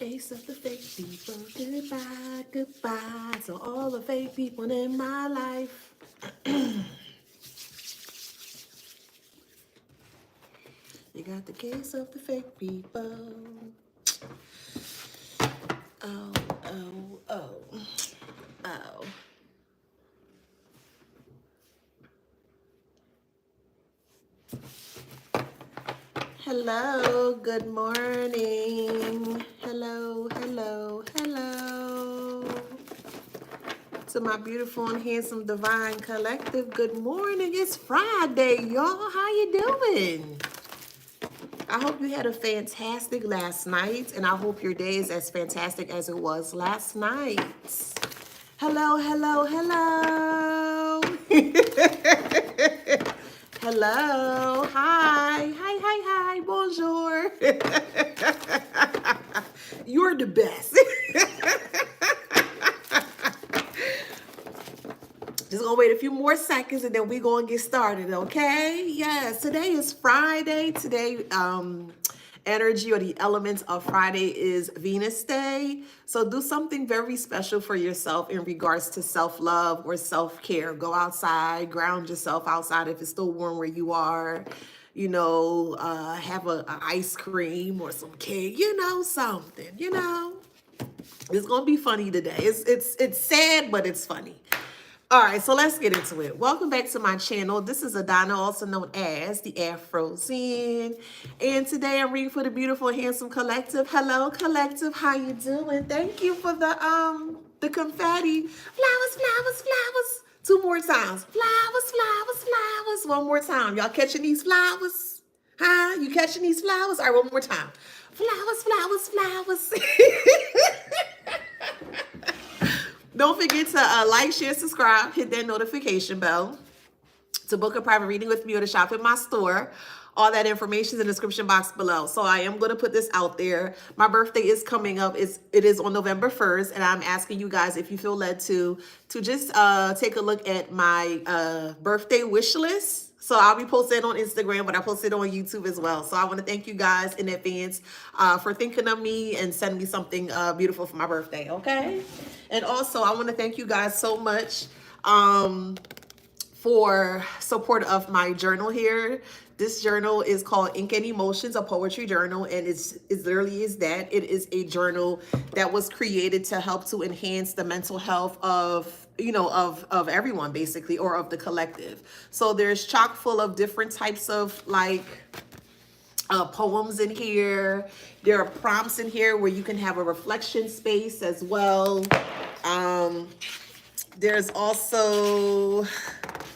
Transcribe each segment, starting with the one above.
Case of the fake people. Goodbye, goodbye to all the fake people in my life. You got the case of the fake people. Oh, oh, oh, oh. Hello, good morning. Hello, hello, hello. To my beautiful and handsome divine collective, good morning. It's Friday, y'all. How you doing? I hope you had a fantastic last night, and I hope your day is as fantastic as it was last night. Hello, hello, hello. Hello. Hi. Hi, hi, hi. Bonjour. You're the best. Just gonna wait a few more seconds and then we gonna get started, okay? Yes, today is Friday. Today, energy or the elements of Friday is Venus Day. So do something very special for yourself in regards to self-love or self-care. Go outside, ground yourself outside if it's still warm where you are. You know, have a ice cream or some cake, something, It's gonna be funny today. It's sad, but it's funny. All right, so let's get into it. Welcome back to my channel. This is Adana, also known as the Afro Zen. And today I'm reading for the beautiful, handsome collective. Hello, collective. How you doing? Thank you for the confetti. Flowers, flowers, flowers. Two more times. Flowers, flowers, flowers. One more time. Y'all catching these flowers? Huh? You catching these flowers? All right, one more time. Flowers, flowers, flowers. Don't forget to like, share, subscribe, hit that notification bell to book a private reading with me or to shop in my store. All that information is in the description box below. So I am going to put this out there. My birthday is coming up. It is on November 1st. And I'm asking you guys, if you feel led to just take a look at my birthday wish list. So I'll be posting it on Instagram, but I post it on YouTube as well. So I want to thank you guys in advance for thinking of me and sending me something beautiful for my birthday, okay? And also, I want to thank you guys so much for support of my journal here. This journal is called Ink and Emotions, a poetry journal, and it literally is that. It is a journal that was created to help to enhance the mental health of of everyone basically, or of the collective. So there's chock full of different types of poems in here. There are prompts in here where you can have a reflection space as well. There's also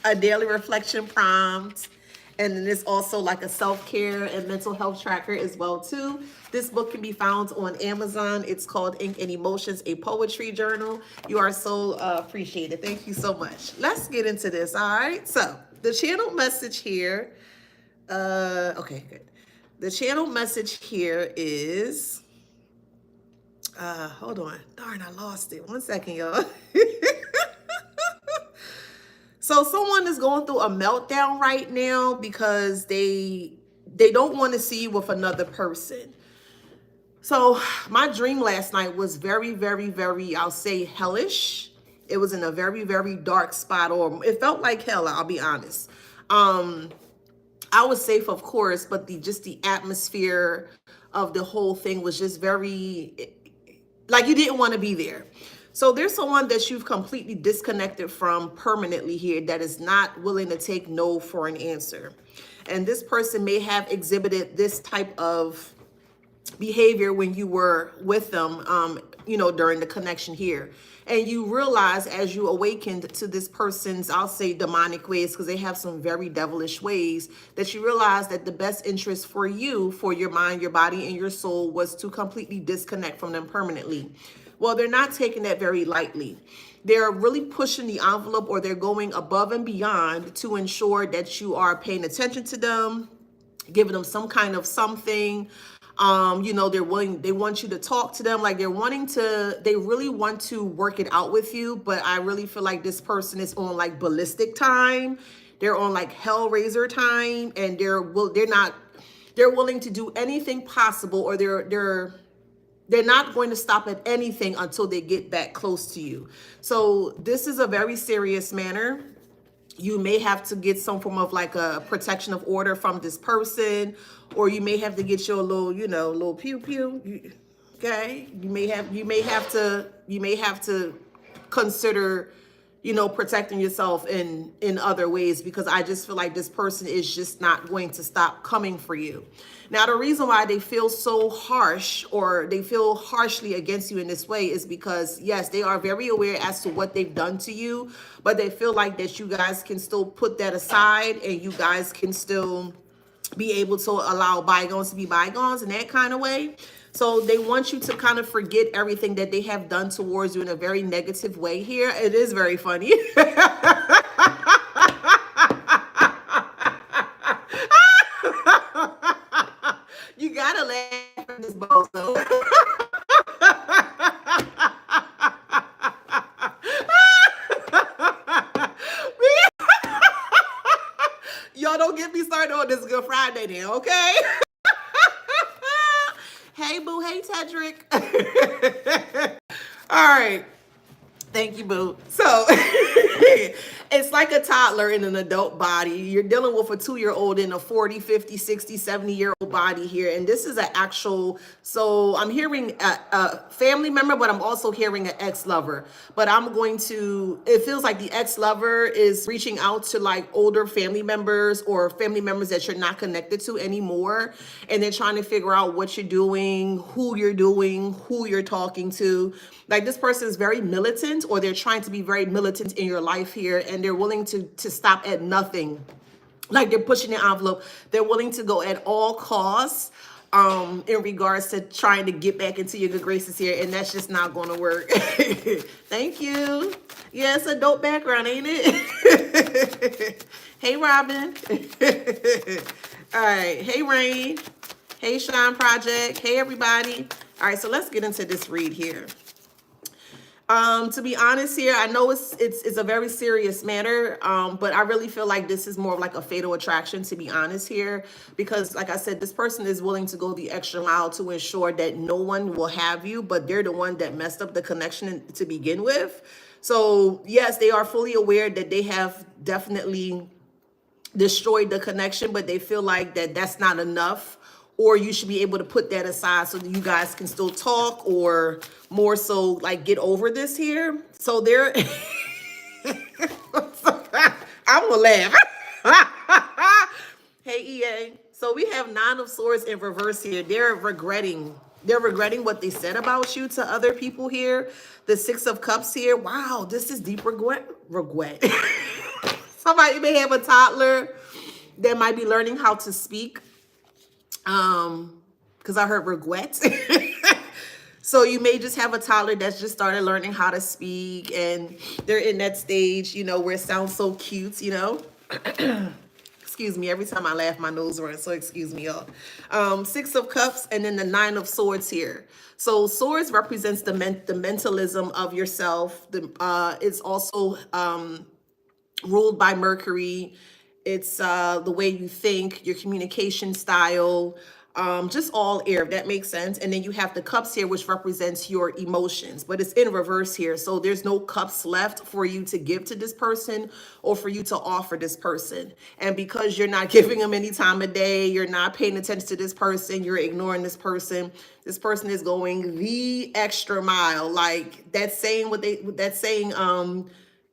a daily reflection prompt. And then there's also like a self-care and mental health tracker as well too. This book can be found on Amazon. It's called Ink and Emotions, a poetry journal. You are so appreciated. Thank you so much. Let's get into this, all right? So the channel message here, okay, good. The channel message here is, hold on. Darn, I lost it. One second, y'all. So someone is going through a meltdown right now because they don't want to see you with another person. So my dream last night was very, very, very, I'll say hellish. It was in a very, very dark spot, or it felt like hell, I'll be honest. I was safe, of course, but the atmosphere of the whole thing was just very, like you didn't want to be there. So there's someone that you've completely disconnected from permanently here that is not willing to take no for an answer. And this person may have exhibited this type of behavior when you were with them, during the connection here. And you realize as you awakened to this person's, I'll say demonic ways, because they have some very devilish ways, that you realize that the best interest for you, for your mind, your body, and your soul was to completely disconnect from them permanently. Well, they're not taking that very lightly. They're really pushing the envelope, or they're going above and beyond to ensure that you are paying attention to them, giving them some kind of something. They want you to talk to them, like they really want to work it out with you. But I really feel like this person is on like ballistic time. They're on like hellraiser time, and they're willing to do anything possible, or they're They're not going to stop at anything until they get back close to you. So this is a very serious matter. You may have to get some form of like a protection of order from this person, or you may have to get your little, little pew pew. Okay, you may have to consider, protecting yourself in other ways, because I just feel like this person is just not going to stop coming for you. Now, the reason why they feel so harsh, or they feel harshly against you in this way, is because yes, they are very aware as to what they've done to you, but they feel like that you guys can still put that aside, and you guys can still be able to allow bygones to be bygones in that kind of way. So they want you to kind of forget everything that they have done towards you in a very negative way here. It is very funny. You gotta laugh at this bozo. Y'all don't get me started on this Good Friday now, okay? Hey, boo. Hey, Tedrick. All right. Thank you, boo. So it's like a toddler in an adult body. You're dealing with a 2-year-old in a 40, 50, 60, 70-year-old body here. And this is an actual, so I'm hearing a family member, but I'm also hearing an ex-lover. But it feels like the ex-lover is reaching out to like older family members, or family members that you're not connected to anymore. And they're trying to figure out what you're doing, who you're talking to. Like, this person is very militant, or they're trying to be very militant in your life here, and they're willing to stop at nothing. Like, they're pushing the envelope. They're willing to go at all costs in regards to trying to get back into your good graces here, and that's just not going to work. Thank you. Yeah, it's a dope background, ain't it? Hey, Robin. All right. Hey, Rain. Hey, Shine Project. Hey, everybody. All right, so let's get into this read here. To be honest here, I know it's a very serious matter, but I really feel like this is more of like a fatal attraction, to be honest here, because like I said, this person is willing to go the extra mile to ensure that no one will have you, but they're the one that messed up the connection to begin with. So yes, they are fully aware that they have definitely destroyed the connection, but they feel like that's not enough, or you should be able to put that aside so that you guys can still talk, or more so like get over this here. So they're I'm gonna laugh. Hey, EA. So we have 9 of Swords in reverse here. They're regretting what they said about you to other people here. The 6 of Cups here. Wow, this is deep regret. Somebody may have a toddler that might be learning how to speak. Because I heard regret. So you may just have a toddler that's just started learning how to speak, and they're in that stage, where it sounds so cute, Excuse me, every time I laugh, my nose runs, so excuse me, y'all. 6 of Cups, and then the 9 of Swords here. So Swords represents the mentalism of yourself. It's also ruled by Mercury. It's the way you think, your communication style, just all air, if that makes sense. And then you have the Cups here, which represents your emotions, but it's in reverse here. So there's no cups left for you to give to this person, or for you to offer this person. And because you're not giving them any time of day, you're not paying attention to this person, you're ignoring this person. This person is going the extra mile. Like that saying,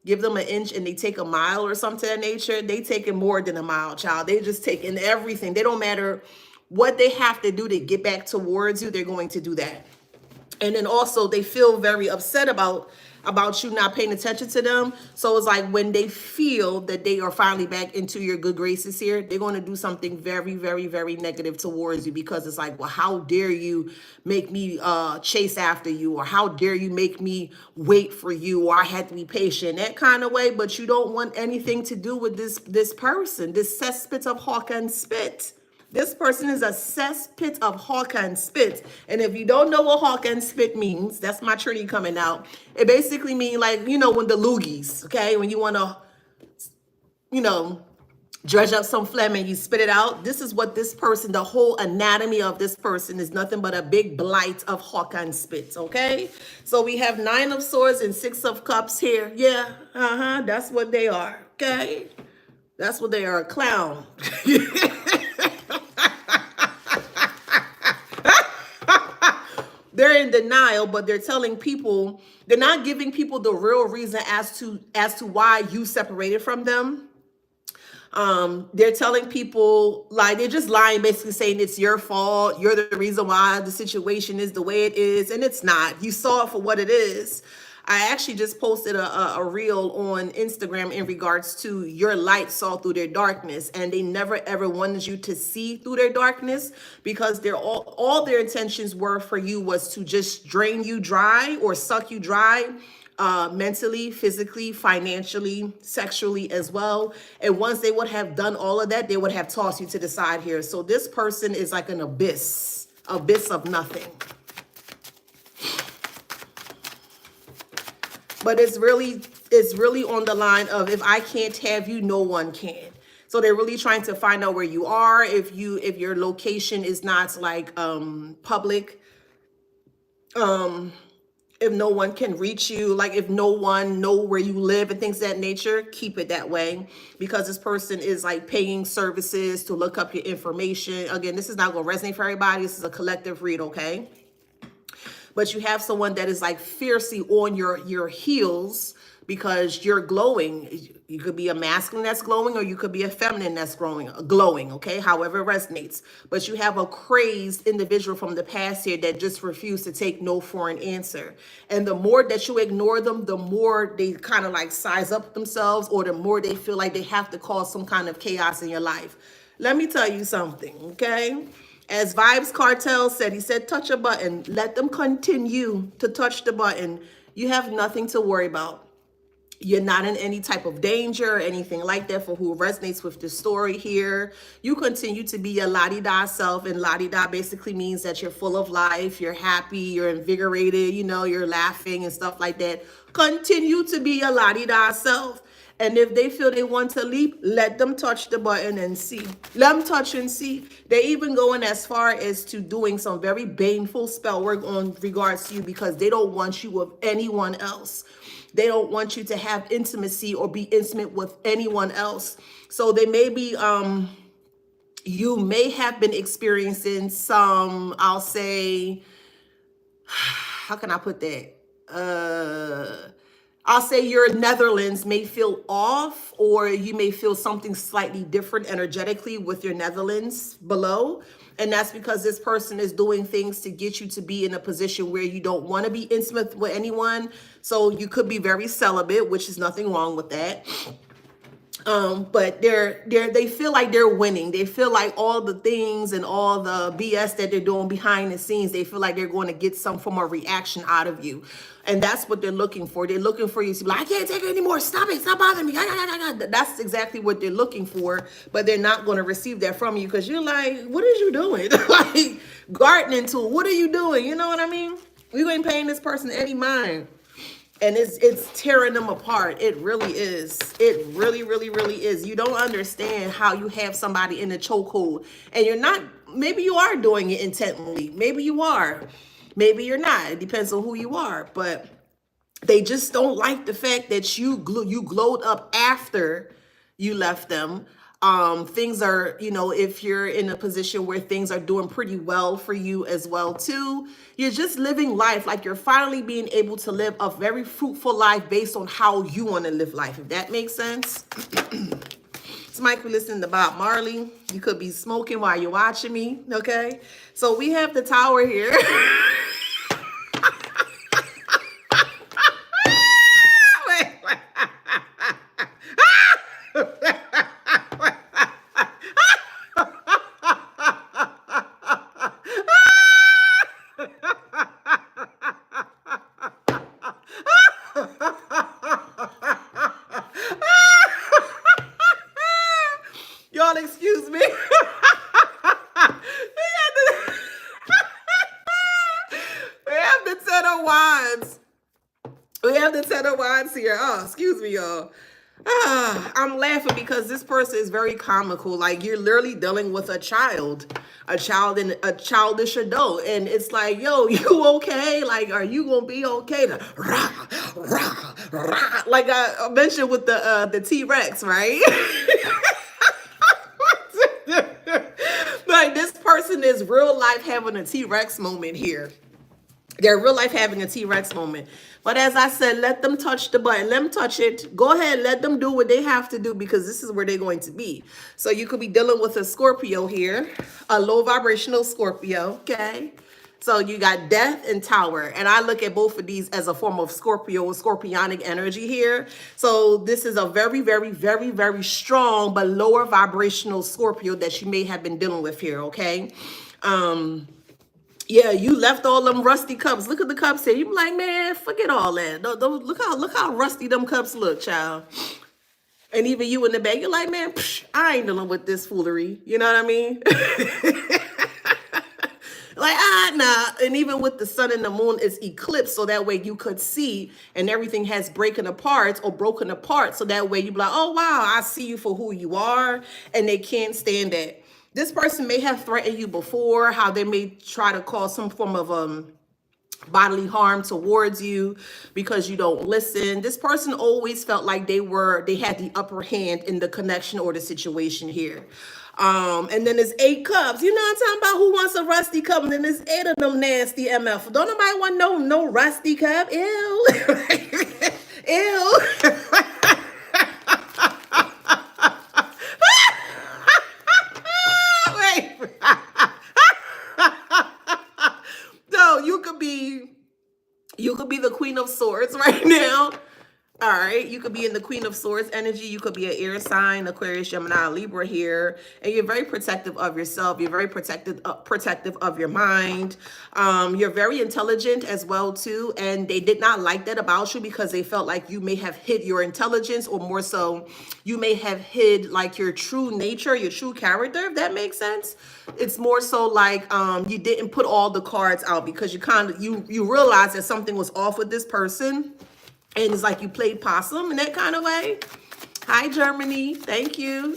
give them an inch and they take a mile, or something of that nature. They taking more than a mile, child. They just taking everything. They don't matter what they have to do to get back towards you. They're going to do that. And then also they feel very upset about you not paying attention to them. So it's like when they feel that they are finally back into your good graces here, they're going to do something very, very, very negative towards you, because it's like, well, how dare you make me chase after you, or how dare you make me wait for you, or I had to be patient, that kind of way. But you don't want anything to do with this person, this cesspit of hawk and spit. This person is a cesspit of hawk and spit. And if you don't know what hawk and spit means, that's my Trinity coming out. It basically means, like, when the loogies, okay? When you want to, dredge up some phlegm and you spit it out. This is what this person, the whole anatomy of this person is nothing but a big blight of hawk and spit, okay? So we have 9 of swords and 6 of cups here. Yeah, that's what they are, okay? That's what they are, a clown. They're in denial, but they're telling people, they're not giving people the real reason as to why you separated from them. They're telling people, like, they're just lying, basically saying it's your fault, you're the reason why the situation is the way it is, and it's not. You saw it for what it is. I actually just posted a reel on Instagram in regards to your light saw through their darkness, and they never ever wanted you to see through their darkness, because they're all their intentions were for you was to just drain you dry or suck you dry, mentally, physically, financially, sexually as well. And once they would have done all of that, they would have tossed you to the side here. So this person is like an abyss of nothing. But it's really on the line of, if I can't have you, no one can. So they're really trying to find out where you are. If your location is not like public, if no one can reach you, like if no one know where you live and things of that nature, keep it that way, because this person is like paying services to look up your information. Again, this is not going to resonate for everybody. This is a collective read, okay? But you have someone that is like fiercely on your heels because you're glowing. You could be a masculine that's glowing, or you could be a feminine that's glowing, okay? However it resonates. But you have a crazed individual from the past here that just refused to take no for an answer. And the more that you ignore them, the more they kind of like size up themselves, or the more they feel like they have to cause some kind of chaos in your life. Let me tell you something, okay? As Vibes Cartel said, he said, touch a button. Let them continue to touch the button. You have nothing to worry about. You're not in any type of danger or anything like that. For who resonates with the story here, you continue to be your la-di-da self. And la-di-da basically means that you're full of life, you're happy, you're invigorated, you know, you're laughing and stuff like that. Continue to be your la-di-da self. And if they feel they want to leap, let them touch the button and see. Let them touch and see. They're even going as far as to doing some very baneful spell work on regards to you, because they don't want you with anyone else. They don't want you to have intimacy or be intimate with anyone else. So they may be, you may have been experiencing some, I'll say, how can I put that? I'll say your Netherlands may feel off, or you may feel something slightly different energetically with your Netherlands below. And that's because this person is doing things to get you to be in a position where you don't want to be intimate with anyone. So you could be very celibate, which is nothing wrong with that. But they feel like they're winning. They feel like all the things and all the BS that they're doing behind the scenes, they feel like they're going to get some form of reaction out of you. And that's what they're looking for. They're looking for you to be like, I can't take it anymore. Stop it. Stop bothering me. That's exactly what they're looking for. But they're not going to receive that from you, because you're like, what is you doing? Like gardening tool. What are you doing? You know what I mean? You ain't paying this person any mind. And it's tearing them apart. It really is. It really, really, really is. You don't understand how you have somebody in a chokehold, and you're not, maybe you are doing it intently. Maybe you are. Maybe you're not. It depends on who you are. But they just don't like the fact that you glowed up after you left them. Things are, you know, if you're in a position where things are doing pretty well for you as well too, you're just living life like you're finally being able to live a very fruitful life based on how you want to live life, if that makes sense. Somebody could listen to Bob Marley. You could be smoking while you're watching me, okay? So we have the Tower here. Y'all excuse me. We have the Ten of Wands. We have the Ten of Wands here. Oh, excuse me, y'all. I'm laughing because this person is very comical. Like you're literally dealing with a child and a childish adult, and it's like, yo, you okay? Like, are you gonna be okay? Rah, rah, rah. Like I mentioned with the T-Rex, right? Like this person is real life having a T-Rex moment here. They're real life having a T-Rex moment. But as I said, let them touch the button. Let them touch it. Go ahead. Let them do what they have to do because this is where they're going to be. So you could be dealing with a Scorpio here, a low vibrational Scorpio. Okay. So you got death and tower. And I look at both of these as a form of Scorpio, scorpionic energy here. So this is a very, very, very, very strong but lower vibrational Scorpio that you may have been dealing with here. Okay. Yeah, you left all them rusty cups. Look at the cups here. You be like, man, forget all that. Look how rusty them cups look, child. And even you in the bag, you're like, man, I ain't dealing with this foolery. You know what I mean? Like, nah. And even with the sun and the moon, it's eclipsed. So that way you could see and everything has broken apart. So that way you be like, oh, wow, I see you for who you are. And they can't stand that. This person may have threatened you before, how they may try to cause some form of bodily harm towards you because you don't listen. This person always felt like they had the upper hand in the connection or the situation here. And then there's 8 cups. You know what I'm talking about? Who wants a rusty cup? And then there's 8 of them nasty MF. Don't nobody want no rusty cup. Ew. Ew. Wait. No, you could be the Queen of Swords right now. All right, you could be in the Queen of Swords energy. You could be an air sign, Aquarius, Gemini, Libra here, and you're very protective of yourself. You're very protective of your mind. You're very intelligent as well too, and they did not like that about you because they felt like you may have hid your intelligence, or more so, you may have hid like your true nature, your true character. If that makes sense, it's more so like you didn't put all the cards out because you realized that something was off with this person. And it's like you played possum in that kind of way. Hi, Germany. Thank you.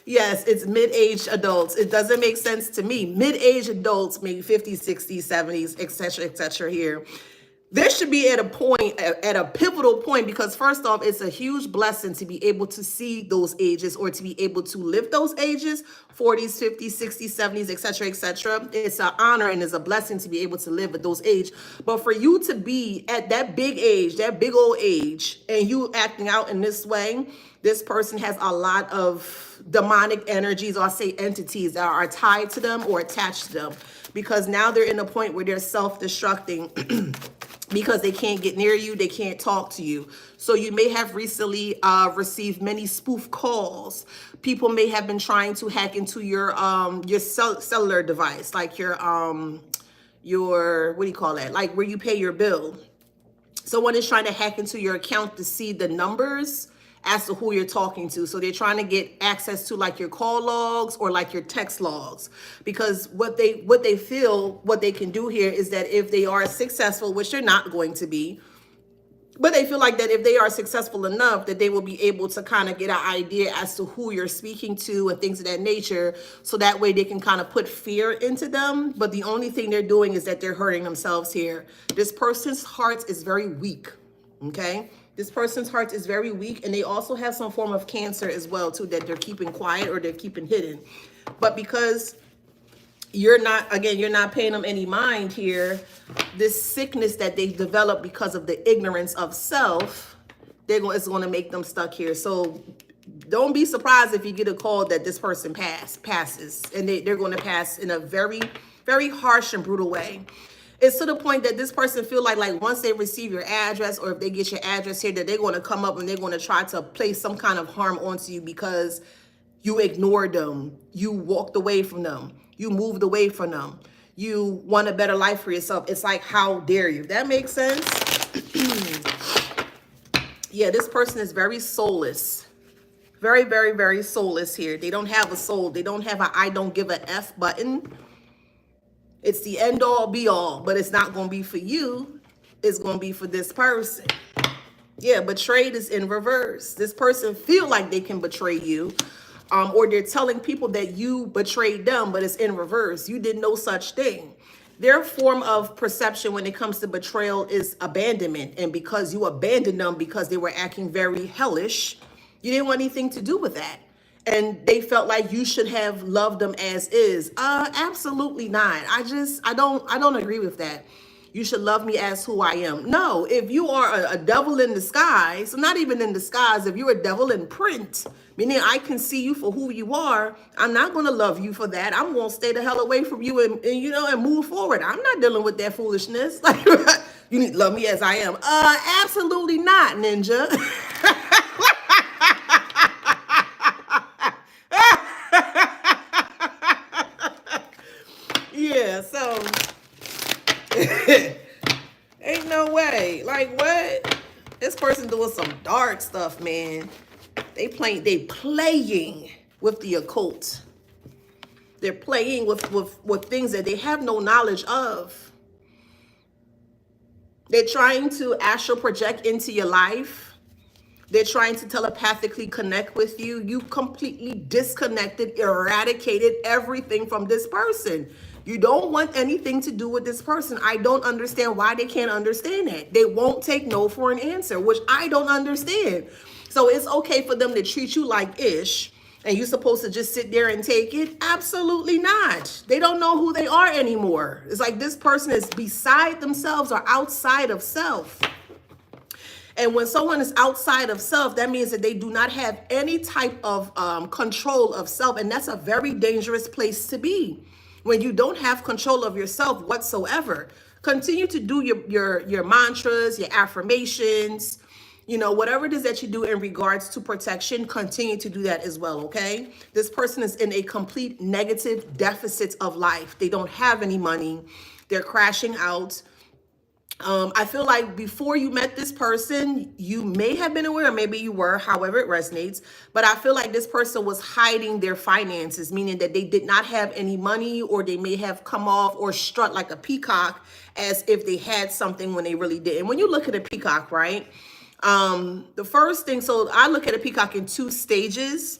Yes, it's mid-aged adults. It doesn't make sense to me. Mid-aged adults, maybe 50s, 60s, 70s, etc. here. This should be at a pivotal point, because first off, it's a huge blessing to be able to see those ages or to be able to live those ages, 40s, 50s, 60s, 70s, etc. It's an honor and it's a blessing to be able to live at those age. But for you to be at that big age, that big old age, and you acting out in this way, this person has a lot of demonic energies, or I say entities, that are tied to them or attached to them, because now they're in a point where they're self-destructing because they can't get near you, they can't talk to you. So you may have recently received many spoof calls. People may have been trying to hack into your cellular device, like your what do you call that? Like where you pay your bill. Someone is trying to hack into your account to see the numbers as to who you're talking to. So they're trying to get access to like your call logs or like your text logs, because what they feel what they can do here is that if they are successful, which they're not going to be, but they feel like that if they are successful enough, that they will be able to kind of get an idea as to who you're speaking to and things of that nature. So that way they can kind of put fear into them. But the only thing they're doing is that they're hurting themselves here. This person's heart is very weak. Okay. This person's heart is very weak, and they also have some form of cancer as well too, that they're keeping quiet or they're keeping hidden. But because you're not paying them any mind here, this sickness that they develop because of the ignorance of self, it's going to make them stuck here. So don't be surprised if you get a call that this person passes, and they're going to pass in a very, very harsh and brutal way. It's to the point that this person feel like once they receive your address, or if they get your address here, that they're going to come up and they're going to try to place some kind of harm onto you because you ignored them, you walked away from them, you moved away from them, you want a better life for yourself. It's like, how dare you? That makes sense? Yeah, this person is very soulless. Very, very, very soulless here. They don't have a soul. They don't have a I don't give a F button. It's the end all be all, but it's not going to be for you. It's going to be for this person. Yeah, betrayed is in reverse. This person feel like they can betray you, or they're telling people that you betrayed them, but it's in reverse. You did no such thing. Their form of perception when it comes to betrayal is abandonment. And because you abandoned them because they were acting very hellish, you didn't want anything to do with that. And they felt like you should have loved them as is. Absolutely not. I don't agree with that. You should love me as who I am. No, if you are a devil in disguise, not even in disguise, if you're a devil in print, meaning I can see you for who you are, I'm not going to love you for that. I'm going to stay the hell away from you and move forward. I'm not dealing with that foolishness. Like, you need to love me as I am. Absolutely not, ninja. Yeah, so ain't no way. Like, what? This person doing some dark stuff, man. They playing with the occult. They're playing with things that they have no knowledge of. They're trying to astral project into your life. They're trying to telepathically connect with you. You completely disconnected, eradicated everything from this person. You don't want anything to do with this person. I don't understand why they can't understand that. They won't take no for an answer, which I don't understand. So it's okay for them to treat you like ish, and you're supposed to just sit there and take it? Absolutely not. They don't know who they are anymore. It's like this person is beside themselves or outside of self. And when someone is outside of self, that means that they do not have any type of control of self. And that's a very dangerous place to be when you don't have control of yourself whatsoever. Continue to do your mantras, your affirmations, whatever it is that you do in regards to protection, continue to do that as well, okay? This person is in a complete negative deficit of life. They don't have any money. They're crashing out. I feel like before you met this person, you may have been aware, or maybe you were, however it resonates, but I feel like this person was hiding their finances, meaning that they did not have any money, or they may have come off or strut like a peacock as if they had something when they really didn't. When you look at a peacock, right? The first thing, so I look at a peacock in two stages.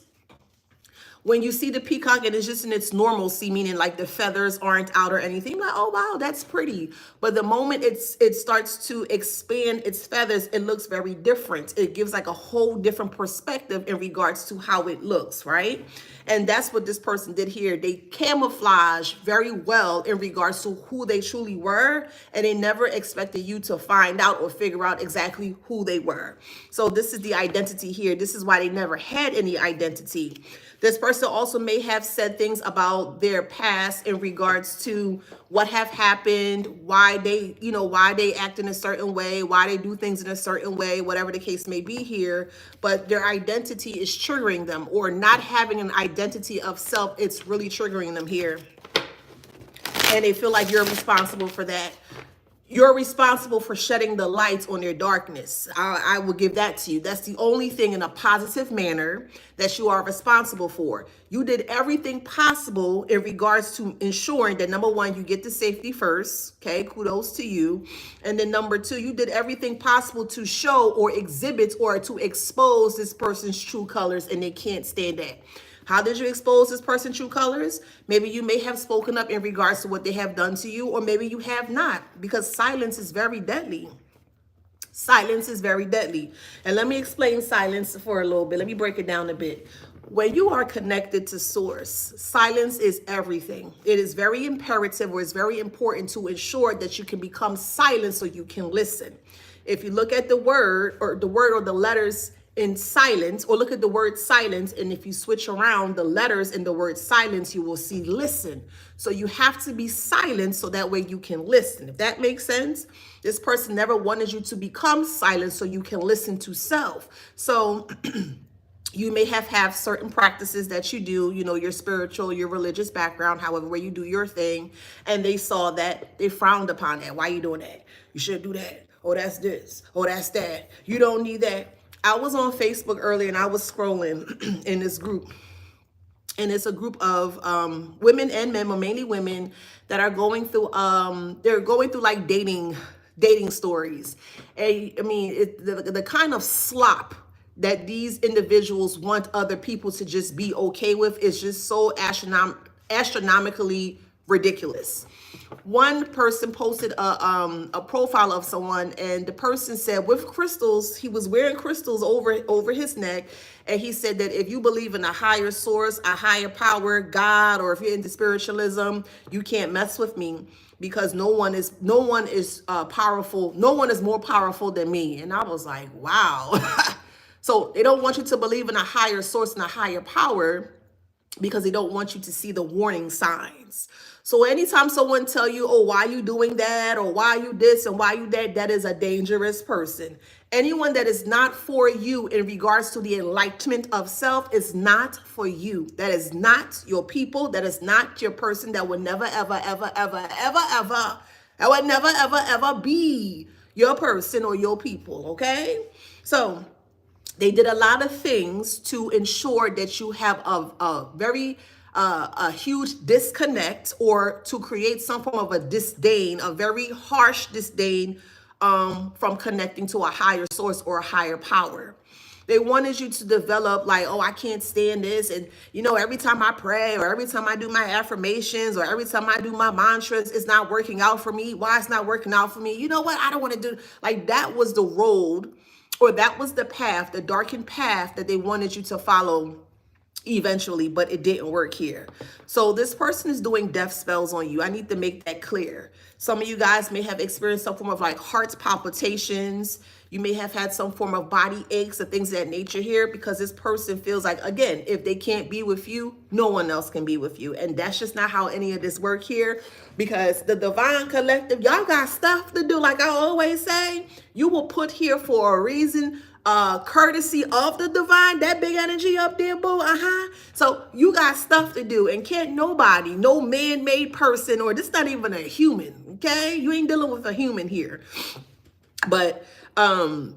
When you see the peacock and it's just in its normalcy, meaning like the feathers aren't out or anything, like, oh, wow, that's pretty. But the moment it starts to expand its feathers, it looks very different. It gives like a whole different perspective in regards to how it looks, right? And that's what this person did here. They camouflage very well in regards to who they truly were, and they never expected you to find out or figure out exactly who they were. So this is the identity here. This is why they never had any identity. This person also may have said things about their past in regards to what have happened, why they act in a certain way, why they do things in a certain way, whatever the case may be here. But their identity is triggering them, or not having an identity of self, it's really triggering them here. And they feel like you're responsible for that. You're responsible for shedding the lights on their darkness. I will give that to you. That's the only thing in a positive manner that you are responsible for. You did everything possible in regards to ensuring that, number one, you get the safety first. Okay, kudos to you. And then number two, you did everything possible to show or exhibit or to expose this person's true colors, and they can't stand that. How did you expose this person's true colors? Maybe you may have spoken up in regards to what they have done to you, or maybe you have not, because silence is very deadly. Silence is very deadly. And let me explain silence for a little bit. Let me break it down a bit. When you are connected to source, silence is everything. It is very imperative, or it's very important to ensure that you can become silent so you can listen. If you look at the word or the letters in silence, or look at the word silence, and if you switch around the letters in the word silence, you will see listen. So you have to be silent so that way you can listen. If that makes sense. This person never wanted you to become silent so you can listen to self. So you may have certain practices that you do, your spiritual, your religious background, however, where you do your thing, and they saw that, they frowned upon that. Why are you doing that? You shouldn't do that. Oh, that's this. Oh, that's that. You don't need that. I was on Facebook earlier, and I was scrolling in this group. And it's a group of women and men, but mainly women, that are going through, they're going through like dating dating stories. And I mean, the kind of slop that these individuals want other people to just be okay with is just so astronomically ridiculous. One person posted a profile of someone, and the person said with crystals, he was wearing crystals over his neck, and he said that if you believe in a higher source, a higher power, God, or if you're into spiritualism, you can't mess with me because no one is powerful. No one is more powerful than me. And I was like, wow. So they don't want you to believe in a higher source and a higher power because they don't want you to see the warning signs. So anytime someone tell you, oh, why you doing that, or why you this and why you that, that is a dangerous person. Anyone that is not for you in regards to the enlightenment of self is not for you. That is not your people. That is not your person. That would never, ever, ever, ever, ever, ever, that would never, ever, ever be your person or your people, okay? So they did a lot of things to ensure that you have a very a huge disconnect, or to create some form of a disdain, a very harsh disdain from connecting to a higher source or a higher power. They wanted you to develop like, oh, I can't stand this. And, you know, every time I pray or every time I do my affirmations or every time I do my mantras, it's not working out for me. Why it's not working out for me? You know what? I don't want to do. Like, that was the road, or that was the path, the darkened path that they wanted you to follow eventually, but it didn't work here. So this person is doing death spells on you. I need to make that clear. Some of you guys may have experienced some form of like heart palpitations. You may have had some form of body aches or things of that nature here, because this person feels like, again, if they can't be with you, no one else can be with you. And that's just not how any of this work here, because the divine collective, y'all got stuff to do. Like I always say, you were put here for a reason, courtesy of the divine, that big energy up there, boo. So you got stuff to do, and can't nobody, no man-made person, or this not even a human, okay? You ain't dealing with a human here. But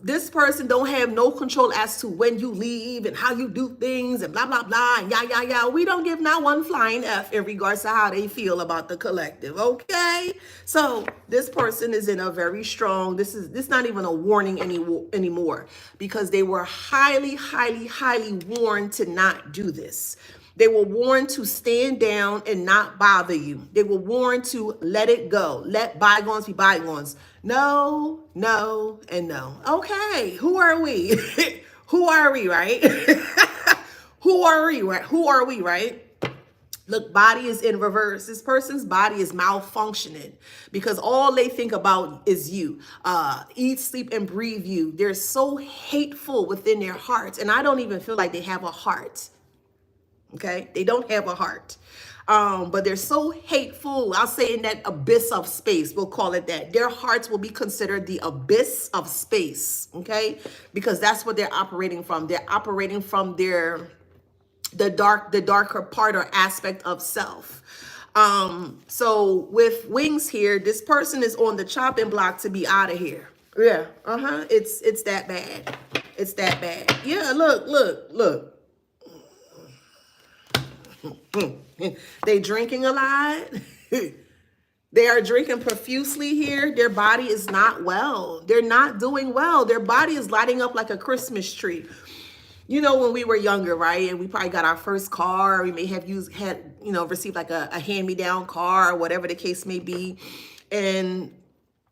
this person don't have no control as to when you leave and how you do things and blah, blah, blah, and yeah. We don't give not one flying F in regards to how they feel about the collective, okay? So this person is in a very strong, this not even a warning anymore, because they were highly, highly, highly warned to not do this. They were warned to stand down and not bother you. They were warned to let it go. Let bygones be bygones. No, no, and no. Okay, who are we? Who are we, right? Who are we, right? Who are we, right? Look, body is in reverse. This person's body is malfunctioning because all they think about is you. Eat, sleep, and breathe you. They're so hateful within their hearts, and I don't even feel like they have a heart. Okay, they don't have a heart, but they're so hateful. I'll say in that abyss of space, we'll call it that. Their hearts will be considered the abyss of space, okay, because that's what they're operating from. They're operating from the darker part or aspect of self. So with wings here, this person is on the chopping block to be out of here. Yeah, it's that bad. It's that bad. Yeah, look. They drinking a lot. They are drinking profusely here. Their body is not well. They're not doing well. Their body is lighting up like a Christmas tree. You know, when we were younger, right? And we probably got our first car. We may have received like a hand-me-down car or whatever the case may be. And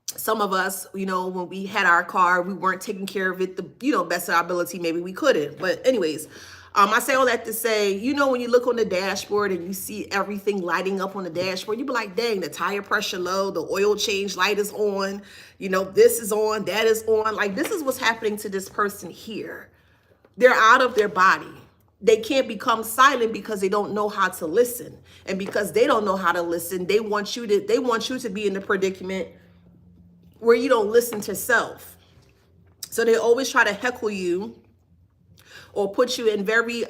some of us, you know, when we had our car, we weren't taking care of it the, best of our ability. Maybe we couldn't. But anyways, I say all that to say, you know, when you look on the dashboard and you see everything lighting up on the dashboard, you be like, dang, the tire pressure low, the oil change light is on, you know, this is on, that is on. Like, this is what's happening to this person here. They're out of their body. They can't become silent because they don't know how to listen. And because they don't know how to listen, they want you to be in the predicament where you don't listen to self. So they always try to heckle you or put you in very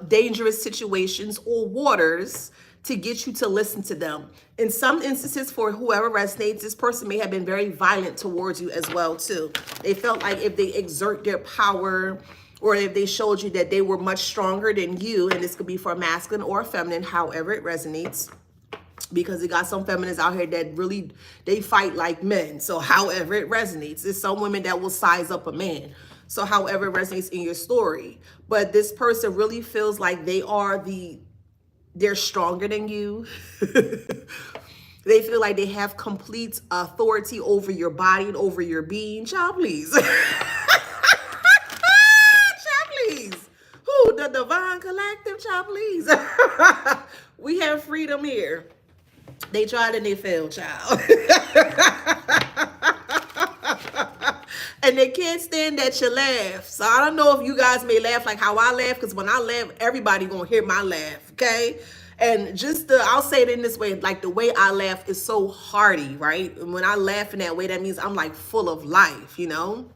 dangerous situations or waters to get you to listen to them. In some instances, for whoever resonates, this person may have been very violent towards you as well, too. They felt like if they exert their power, or if they showed you that they were much stronger than you, and this could be for a masculine or a feminine, however it resonates, because it got some feminists out here that really, they fight like men. So however it resonates, there's some women that will size up a man. So however it resonates in your story. But this person really feels like they're stronger than you. They feel like they have complete authority over your body and over your being. Child, please. Child, please. Who? The Divine Collective? Child, please. We have freedom here. They tried and they failed, child. And they can't stand that you laugh. So I don't know if you guys may laugh like how I laugh, because when I laugh, everybody gonna hear my laugh, okay? And I'll say it in this way, like the way I laugh is so hearty, right? And when I laugh in that way, that means I'm like full of life, you know?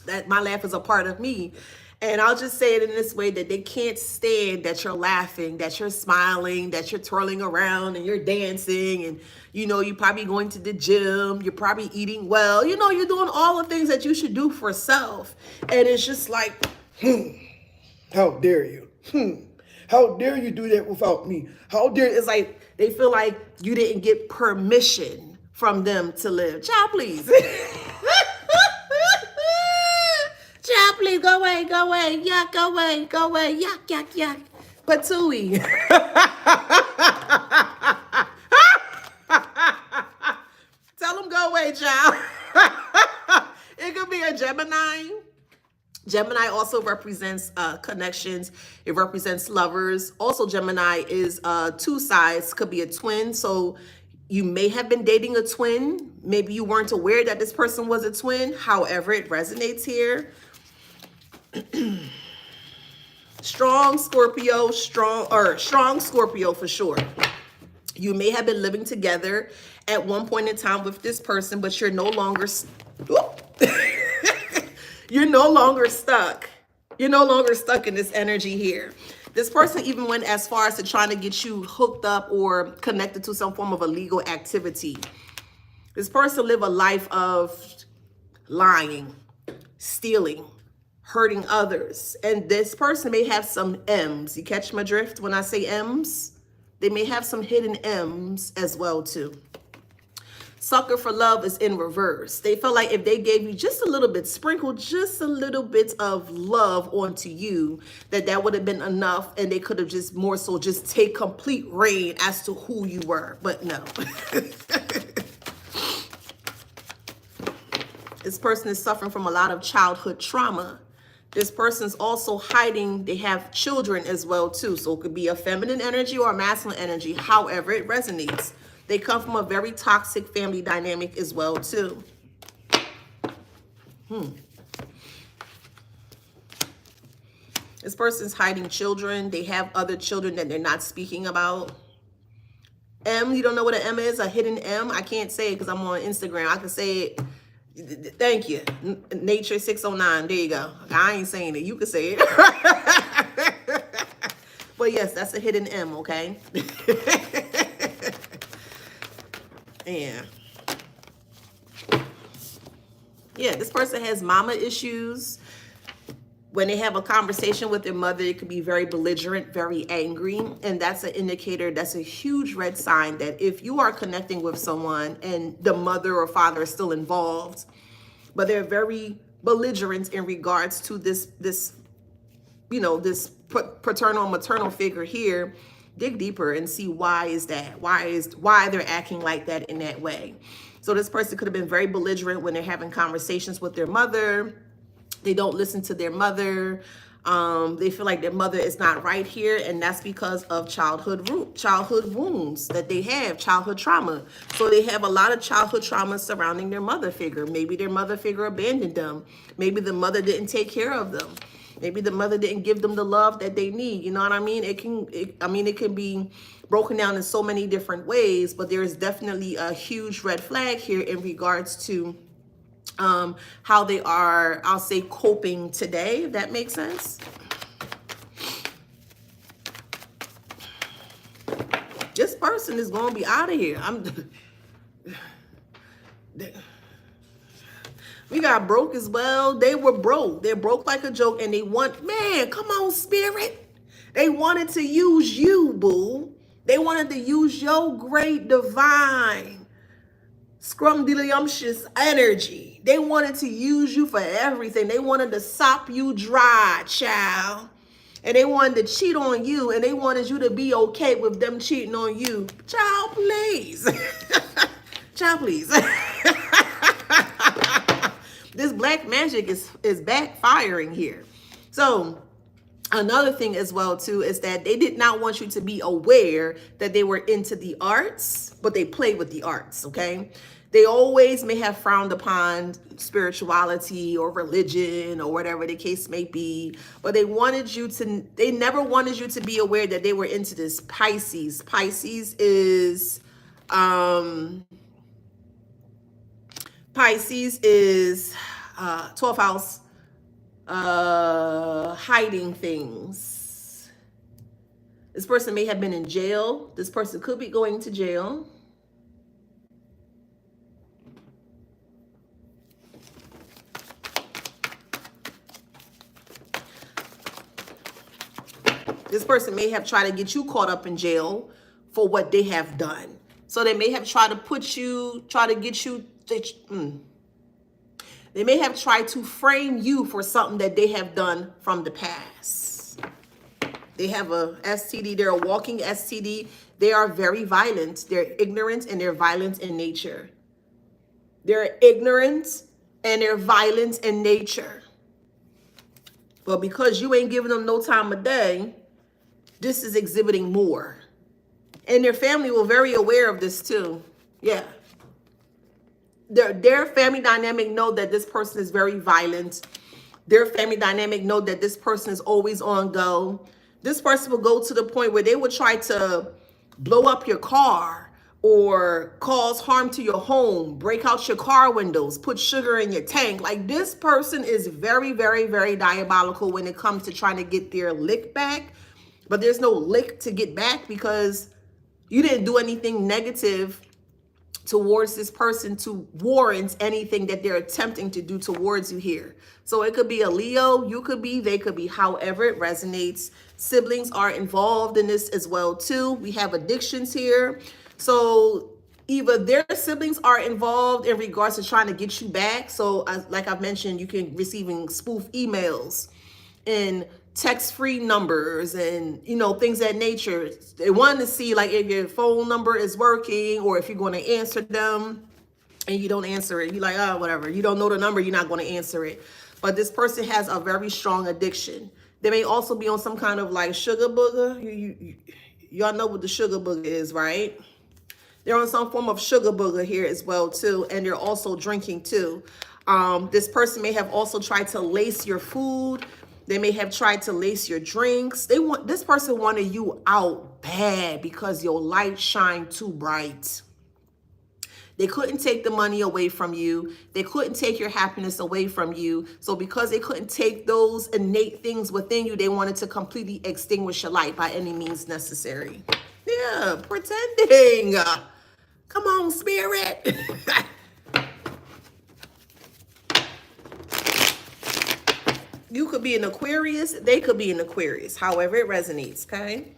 That my laugh is a part of me. And I'll just say it in this way, that they can't stand that you're laughing, that you're smiling, that you're twirling around and you're dancing, and you're probably going to the gym, you're probably eating well, you're doing all the things that you should do for self. And it's just like, how dare you? How dare you do that without me? How dare, it's like they feel like you didn't get permission from them to live. Child, please. Child, please, go away, yuck, go away, yuck, yuck, yuck. Patooey. Tell them go away, child. It could be a Gemini. Gemini also represents connections. It represents lovers. Also, Gemini is two sides, could be a twin. So you may have been dating a twin. Maybe you weren't aware that this person was a twin. However, it resonates here. Strong Scorpio for sure. You may have been living together at one point in time with this person, but you're no longer you're no longer stuck. You're no longer stuck in this energy here. This person even went as far as to trying to get you hooked up or connected to some form of illegal activity. This person live a life of lying, stealing, hurting others. And this person may have some M's. You catch my drift when I say M's? They may have some hidden M's as well too. Sucker for love is in reverse. They felt like if they gave you just a little bit, sprinkled just a little bit of love onto you, that would have been enough, and they could have just more so just take complete reign as to who you were. But no. This person is suffering from a lot of childhood trauma. This person's also hiding, they have children as well too. So it could be a feminine energy or a masculine energy, however it resonates. They come from a very toxic family dynamic as well too. This person's hiding children. They have other children that they're not speaking about. M, you don't know what an M is? A hidden M? I can't say it because I'm on Instagram. I can say it. Thank you. Nature 609. There you go. I ain't saying it. You can say it. But yes, that's a hidden M, okay? Yeah, this person has mama issues. When they have a conversation with their mother, it could be very belligerent, very angry. And that's an indicator, that's a huge red sign that if you are connecting with someone and the mother or father is still involved, but they're very belligerent in regards to this paternal, maternal figure here, dig deeper and see why is that? Why they're acting like that in that way. So this person could have been very belligerent when they're having conversations with their mother. They don't listen to their mother. They feel like their mother is not right here, and that's because of childhood wounds that they have, childhood trauma. So they have a lot of childhood trauma surrounding their mother figure. Maybe their mother figure abandoned them. Maybe the mother didn't take care of them. Maybe the mother didn't give them the love that they need. You know what I mean? It can be broken down in so many different ways, but there is definitely a huge red flag here in regards to how they are, I'll say, coping today, if that makes sense. This person is going to be out of here. We got broke as well. They were broke. They're broke like a joke, and they want, man, come on, spirit. They wanted to use you, boo. They wanted to use your great divine scrumdiddlyumptious energy. They wanted to use you for everything. They wanted to sop you dry, child. And they wanted to cheat on you, and they wanted you to be okay with them cheating on you. Child, please. Child, please. This black magic is backfiring here. So another thing as well too is that they did not want you to be aware that they were into the arts, but they played with the arts, okay? They always may have frowned upon spirituality or religion or whatever the case may be, but they never wanted you to be aware that they were into this Pisces. Pisces is 12th house, hiding things. This person may have been in jail. This person could be going to jail. This person may have tried to get you caught up in jail for what they have done. So they may have tried to they may have tried to frame you for something that they have done from the past. They have a STD. They're a walking STD. They are very violent. They're ignorant and they're violent in nature. They're ignorant and they're violent in nature. But because you ain't giving them no time of day, this is exhibiting more. And their family will very aware of this too. Yeah. Their family dynamic know that this person is very violent. Their family dynamic know that this person is always on go. This person will go to the point where they will try to blow up your car or cause harm to your home, break out your car windows, put sugar in your tank. Like, this person is very, very, very diabolical when it comes to trying to get their lick back. But there's no lick to get back because you didn't do anything negative towards this person to warrant anything that they're attempting to do towards you here. So it could be a Leo, you could be, they could be, however it resonates. Siblings are involved in this as well too. We have addictions here. So either their siblings are involved in regards to trying to get you back. So like I've mentioned, you can receiving spoof emails and text-free numbers and, you know, things of that nature. They want to see like if your phone number is working or if you're going to answer them and you don't answer it. You're like, oh, whatever. You don't know the number, you're not going to answer it. But this person has a very strong addiction. They may also be on some kind of like sugar booger. Y'all know what the sugar booger is, right? They're on some form of sugar booger here as well too. And they're also drinking too. This person may have also tried to lace your food. They may have tried to lace your drinks. This person wanted you out bad because your light shined too bright. They couldn't take the money away from you. They couldn't take your happiness away from you. So because they couldn't take those innate things within you, they wanted to completely extinguish your light by any means necessary. Yeah, pretending. Come on, spirit. You could be an Aquarius. They could be an Aquarius. However it resonates, okay?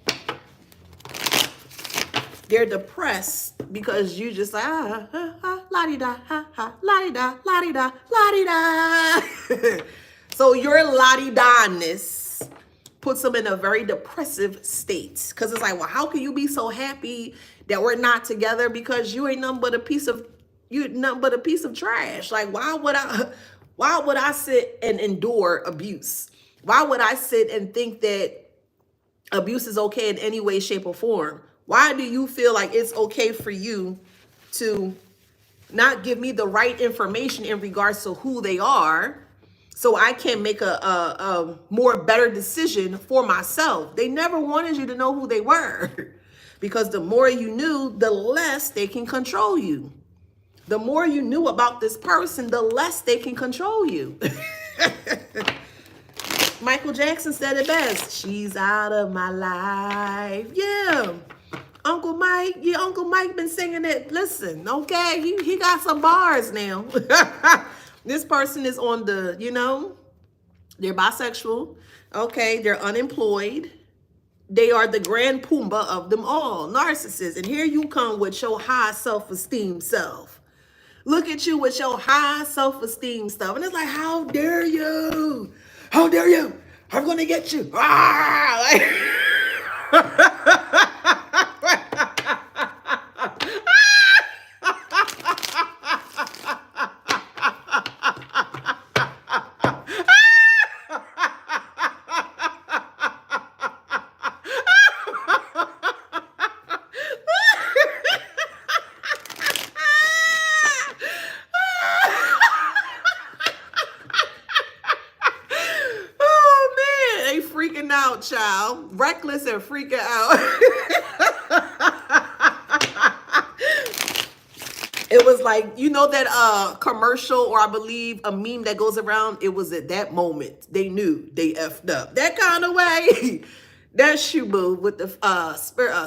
They're depressed because you just like, la-di-da, la-di-da, la-di-da, la-di-da. So your la-di-da-ness puts them in a very depressive state. Because it's like, well, how can you be so happy that we're not together? Because you ain't nothing but a piece of, trash. Like, why would I sit and endure abuse? Why would I sit and think that abuse is okay in any way, shape, or form? Why do you feel like it's okay for you to not give me the right information in regards to who they are so I can make a more better decision for myself? They never wanted you to know who they were because the more you knew, the less they can control you. The more you knew about this person, the less they can control you. Michael Jackson said it best. She's out of my life. Yeah. Uncle Mike been singing it. Listen, okay, he got some bars now. This person is on the, they're bisexual. Okay, they're unemployed. They are the grand Pumbaa of them all, narcissists. And here you come with your high self-esteem self. Look at you with your high self-esteem stuff. And it's like, how dare you? How dare you? I'm going to get you. Ah! Freaking out, child. Reckless and freaking out. It was like, you know that commercial, or I believe a meme that goes around, it was at that moment they knew they effed up. That kind of way. That's you, boo, with the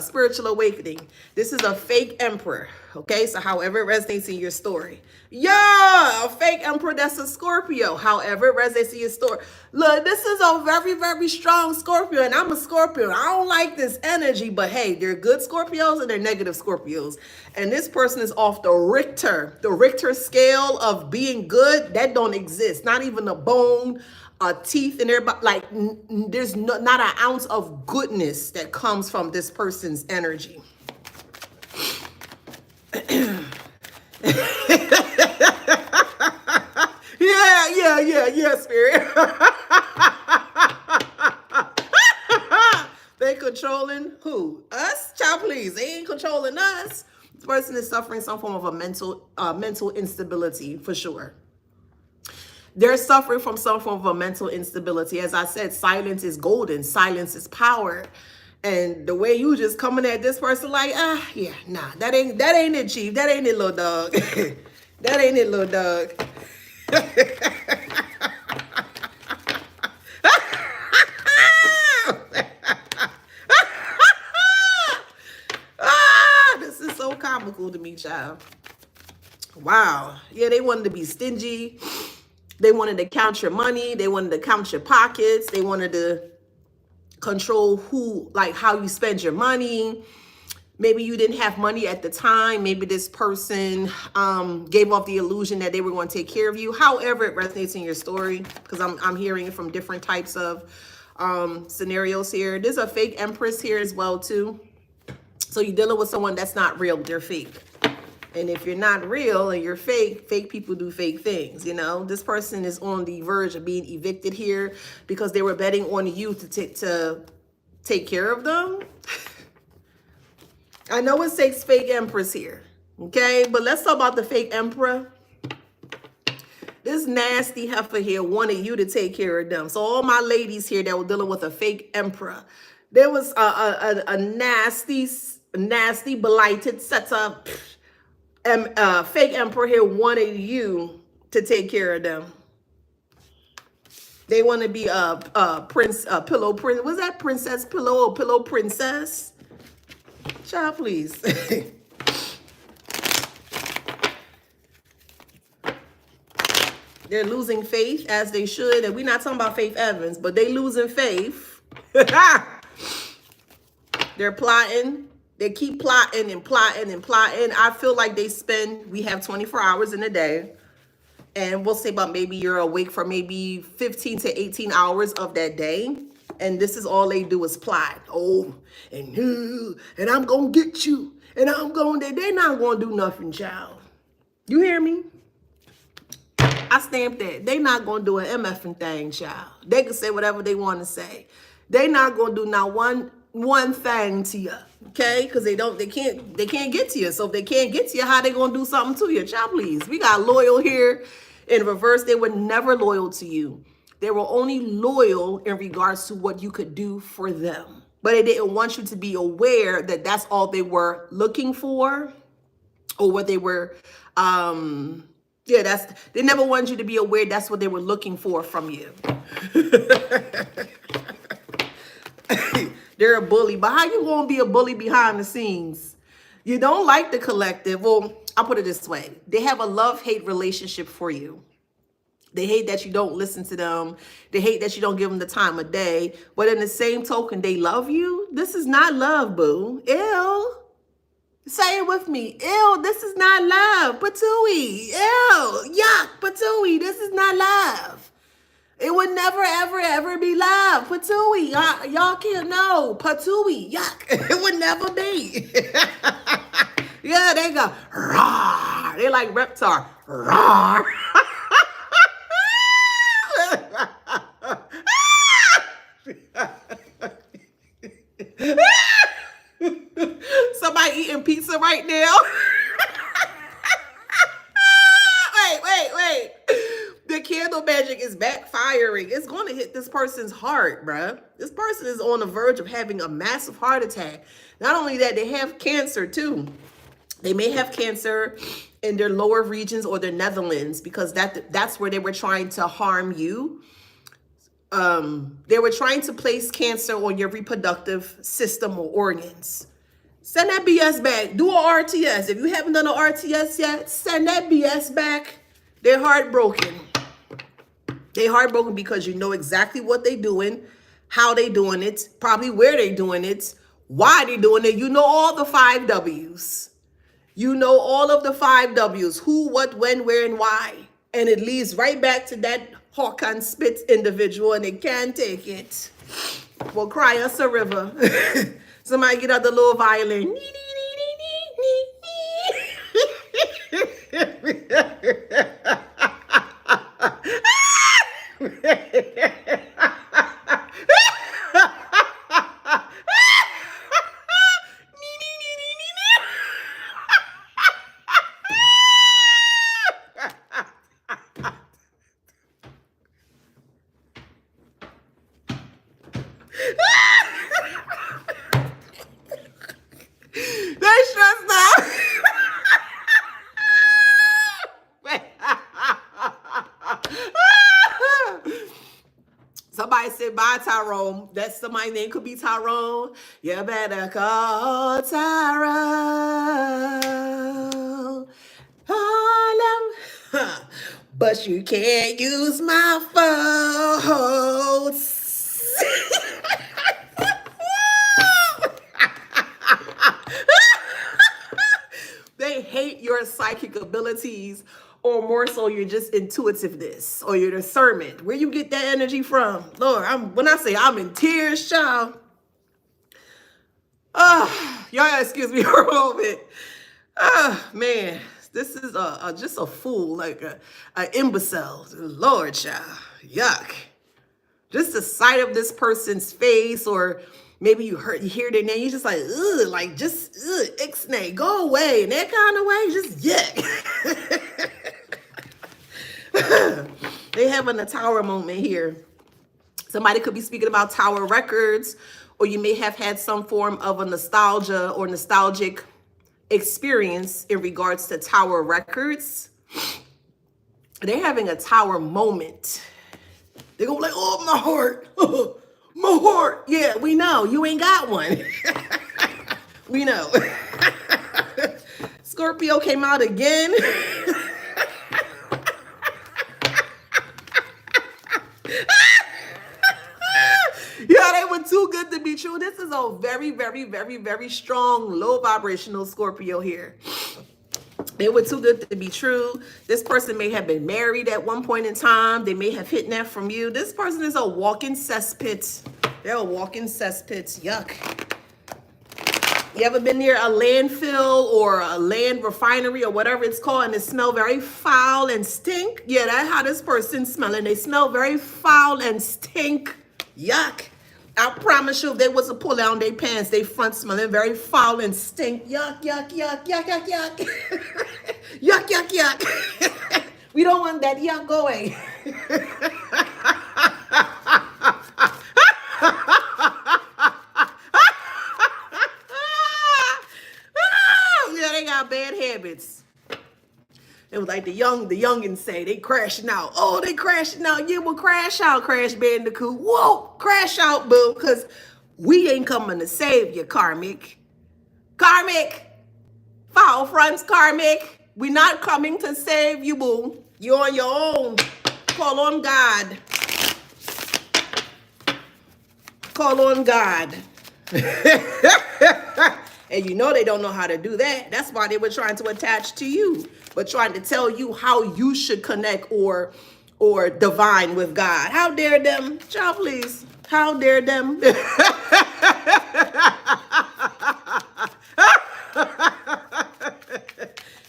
spiritual awakening. This is a fake emperor, okay? So however it resonates in your story. Yeah, a fake emperor that's a Scorpio. However it resonates in your story. Look, this is a very, very strong Scorpio, and I'm a Scorpio. I don't like this energy, but hey, they're good Scorpios and they're negative Scorpios. And this person is off the Richter scale of being good. That don't exist. Not even a bone, teeth in their body. Like, there's not an ounce of goodness that comes from this person's energy. Yeah, spirit. They controlling who? Us? Child, please. They ain't controlling us. This person is suffering some form of a mental instability, for sure. They're suffering from some form of a mental instability. As I said, silence is golden. Silence is power. And the way you just coming at this person like, yeah, nah, that ain't it, chief. That ain't it, little dog. That ain't it, little dog. This is so comical to me, child. Wow. Yeah, they wanted to be stingy. They wanted to count your money. They wanted to count your pockets. They wanted to control how you spend your money. Maybe you didn't have money at the time. Maybe this person gave off the illusion that they were going to take care of you. However it resonates in your story, because I'm hearing it from different types of scenarios here. There's a fake empress here as well, too. So you're dealing with someone that's not real. They're fake. And if you're not real and you're fake, fake people do fake things, you know. This person is on the verge of being evicted here because they were betting on you to take care of them. I know it says fake empress here, okay? But let's talk about the fake emperor. This nasty heifer here wanted you to take care of them. So all my ladies here that were dealing with a fake emperor, there was a nasty, blighted setup. Fake emperor here wanted you to take care of them. They want to be a pillow prince. Was that princess pillow or pillow princess? Child, please. They're losing faith, as they should. And we're not talking about Faith Evans, but they losing faith. They're plotting. They keep plotting and plotting and plotting. I feel like we have 24 hours in a day. And we'll say about maybe you're awake for maybe 15 to 18 hours of that day. And this is all they do is plot. Oh, and I'm going to get you. And they're not going to do nothing, child. You hear me? I stamped that. They're not going to do an MFing thing, child. They can say whatever they want to say. They're not going to do not one thing to you, okay? Because they can't get to you. So if they can't get to you, how they gonna do something to you? Child, please. We got loyal here. In reverse, they were never loyal to you. They were only loyal in regards to what you could do for them. But they didn't want you to be aware that that's all they were looking for, or what they were. They never wanted you to be aware that's what they were looking for from you. They're a bully, but how you gonna be a bully behind the scenes? You don't like the collective. Well, I'll put it this way. They have a love-hate relationship for you. They hate that you don't listen to them. They hate that you don't give them the time of day. But in the same token, they love you. This is not love, boo. Ew. Say it with me. Ew, this is not love. Patooey. Ew. Yuck. Patooey. This is not love. It would never, ever, ever be love. Patooey. Y'all can't know. Patooey. Yuck. It would never be. Yeah, they go. Rawr. They like Reptar. Rawr. Somebody eating pizza right now. Wait. The candle magic is backfiring. It's going to hit this person's heart, bruh. This person is on the verge of having a massive heart attack. Not only that, they have cancer too. They may have cancer in their lower regions or their Netherlands, because that's where they were trying to harm you. They were trying to place cancer on your reproductive system or organs. Send that BS back. Do a RTS. If you haven't done an RTS yet, send that BS back. They're heartbroken. They're heartbroken because you know exactly what they're doing, how they doing it, probably where they're doing it, why they're doing it. You know all the 5 W's. You know all of the 5 W's. Who, what, when, where, and why. And it leads right back to that hawk and spit individual, and they can't take it. Well, cry us a river. Somebody get out the little violin. They stressed out. Somebody said, bye, Tyrone. That's somebody's name. Could be Tyrone. You better call Tyrone. Harlem. But you can't use my phone. They hate your psychic abilities, or more so your just intuitiveness or your discernment. Where you get that energy from? Lord, when I say I'm in tears, child. Y'all excuse me for a moment. Man, this is just a fool, like a imbecile. Lord, child. Yuck. Just the sight of this person's face, or maybe you hear their name, you just like, ugh, like just, ixnay, go away. In that kind of way, just yuck. They having a tower moment here. Somebody could be speaking about Tower Records, or you may have had some form of a nostalgia or nostalgic experience in regards to Tower Records. They're having a tower moment. They're going to be like, oh, my heart. My heart. Yeah, we know. You ain't got one. We know. Scorpio came out again. Yeah, they were too good to be true. This is a very, very, very, very strong, low vibrational Scorpio here. They were too good to be true. This person may have been married at one point in time. They may have hidden that from you. This person is a walking cesspit. They're a walking cesspit. Yuck. You ever been near a landfill or a land refinery or whatever it's called, and it smells very foul and stink? Yeah, that's how this person's smelling. They smell very foul and stink. Yuck. I promise you, if they was to pull down their pants, they front smelling very foul and stink. Yuck, yuck, yuck, yuck, yuck, yuck. Yuck, yuck, yuck. We don't want that yuck going. Yeah, they got bad habits. It was like the youngins say, they crashing out. Oh, they crashing out. Yeah, well, crash out, Crash Bandicoot. Whoa, crash out, boo, because we ain't coming to save you, Karmic. Karmic. Foul fronts, Karmic. We not coming to save you, boo. You're on your own. Call on God. Call on God. And you know they don't know how to do that. That's why they were trying to attach to you, but trying to tell you how you should connect or divine with God. How dare them? Child, please. How dare them?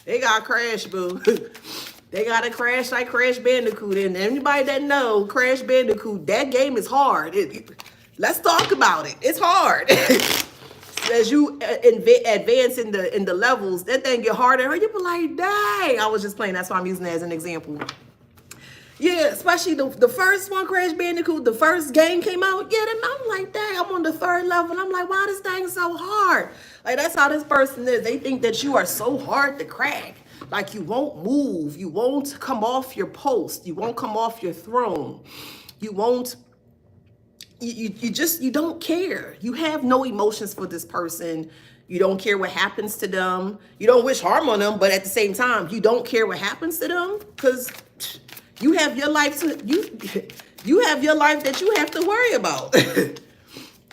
They got crash, boo. They got to crash like Crash Bandicoot. And anybody that know Crash Bandicoot, that game is hard. Let's talk about it. It's hard. As you advance in the levels, that thing get harder. You be like, dang. I was just playing. That's why I'm using it as an example. Yeah, especially the first one, Crash Bandicoot, the first game came out. Yeah, then I'm like, dang, I'm on the third level. And I'm like, why this thing so hard? Like, that's how this person is. They think that you are so hard to crack. Like, you won't move. You won't come off your post. You won't come off your throne. You won't, you don't care. You have no emotions for this person. You don't care what happens to them. You don't wish harm on them, but at the same time, you don't care what happens to them because you have your life you have your life that you have to worry about.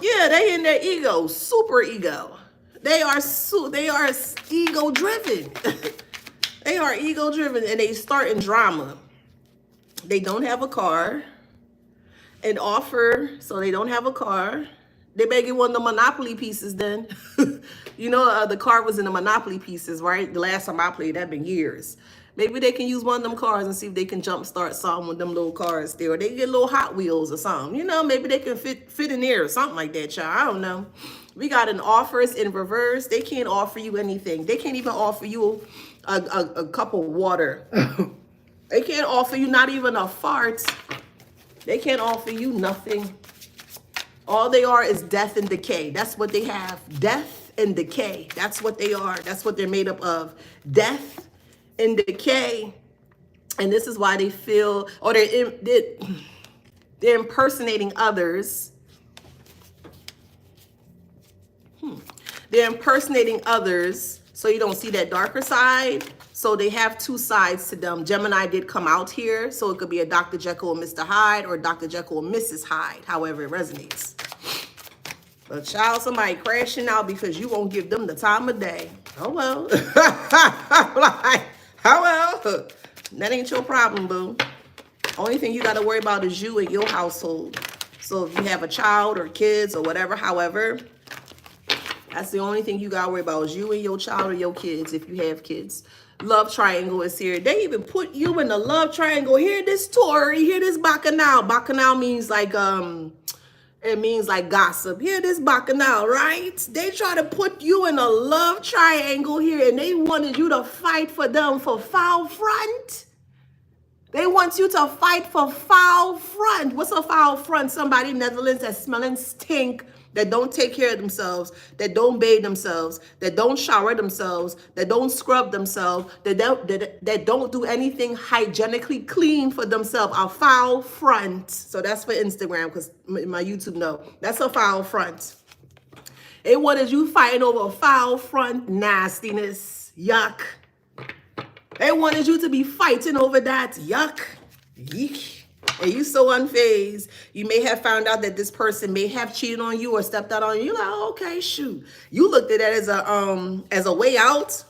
Yeah, they in their ego, super ego. They are ego driven. They are ego driven, and they start in drama. They don't have a car. An offer, so they don't have a car. They may get one of the Monopoly pieces then. You know, the car was in the Monopoly pieces, right? The last time I played, that been years. Maybe they can use one of them cars and see if they can jumpstart something with them little cars there. Or they get little Hot Wheels or something. You know, maybe they can fit in there or something like that, y'all. I don't know. We got an offers in reverse. They can't offer you anything. They can't even offer you a cup of water. They can't offer you not even a fart. They can't offer you nothing. All they are is death and decay. That's what they have. Death and decay. That's what they are. That's what they're made up of. Death and decay. And this is why they feel, or they're impersonating others. They're impersonating others so you don't see that darker side. So they have two sides to them. Gemini did come out here, so it could be a Dr. Jekyll and Mr. Hyde or Dr. Jekyll and Mrs. Hyde, however it resonates. But child, somebody crashing out because you won't give them the time of day. Oh well. Like, oh well. That ain't your problem, boo. Only thing you got to worry about is you and your household. So if you have a child or kids or whatever, however, that's the only thing you got to worry about is you and your child or your kids if you have kids. Love triangle is here. They even put you in the love triangle. Hear this story. Hear this bacchanal. Bacchanal means like it means like gossip. Hear this bacchanal, right? They try to put you in a love triangle here, and they wanted you to fight for them for foul front. They want you to fight for foul front. What's a foul front? Somebody in Netherlands that's smelling stink, that don't take care of themselves, that don't bathe themselves, that don't shower themselves, that don't scrub themselves, that don't do anything hygienically clean for themselves. A foul front. So that's for Instagram, because my YouTube know. That's a foul front. They wanted you fighting over foul front nastiness. Yuck. They wanted you to be fighting over that. Yuck. Yeek. And you so unfazed. You may have found out that this person may have cheated on you or stepped out on you. You're like, oh, okay, shoot. You looked at that as a way out.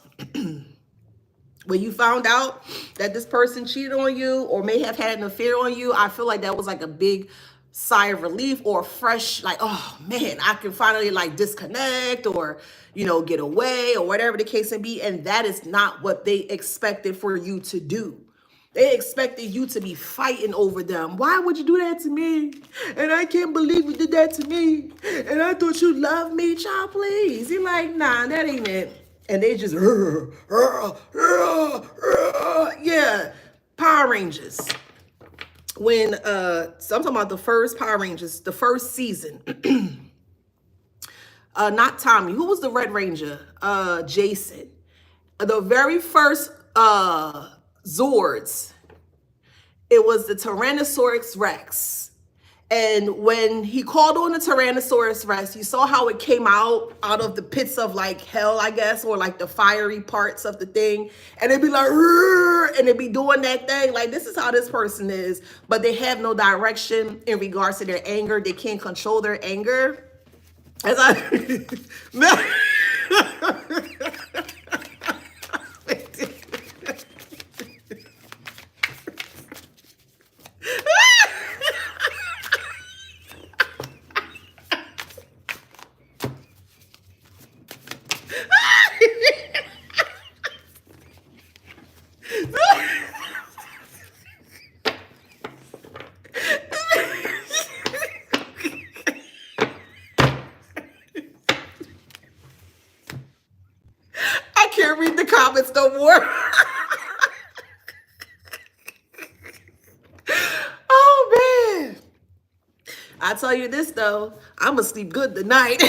When you found out that this person cheated on you or may have had an affair on you, I feel like that was like a big sigh of relief or fresh, like, oh man, I can finally like disconnect or, you know, get away or whatever the case may be. And that is not what they expected for you to do. They expected you to be fighting over them. Why would you do that to me? And I can't believe you did that to me. And I thought you loved me, child, please. You're like, nah, that ain't it. And they just, yeah, Power Rangers. When, so I'm talking about the first Power Rangers, the first season. Not Tommy. Who was the Red Ranger? Jason. The very first Zords, it was the Tyrannosaurus Rex. And when he called on the Tyrannosaurus Rex, you saw how it came out of the pits of like hell, I guess, or like the fiery parts of the thing. And it'd be like, and it'd be doing that thing. Like, this is how this person is. But they have no direction in regards to their anger. They can't control their anger. As I I can't read the comments no more. Oh man. I tell you this though, I'm gonna sleep good tonight.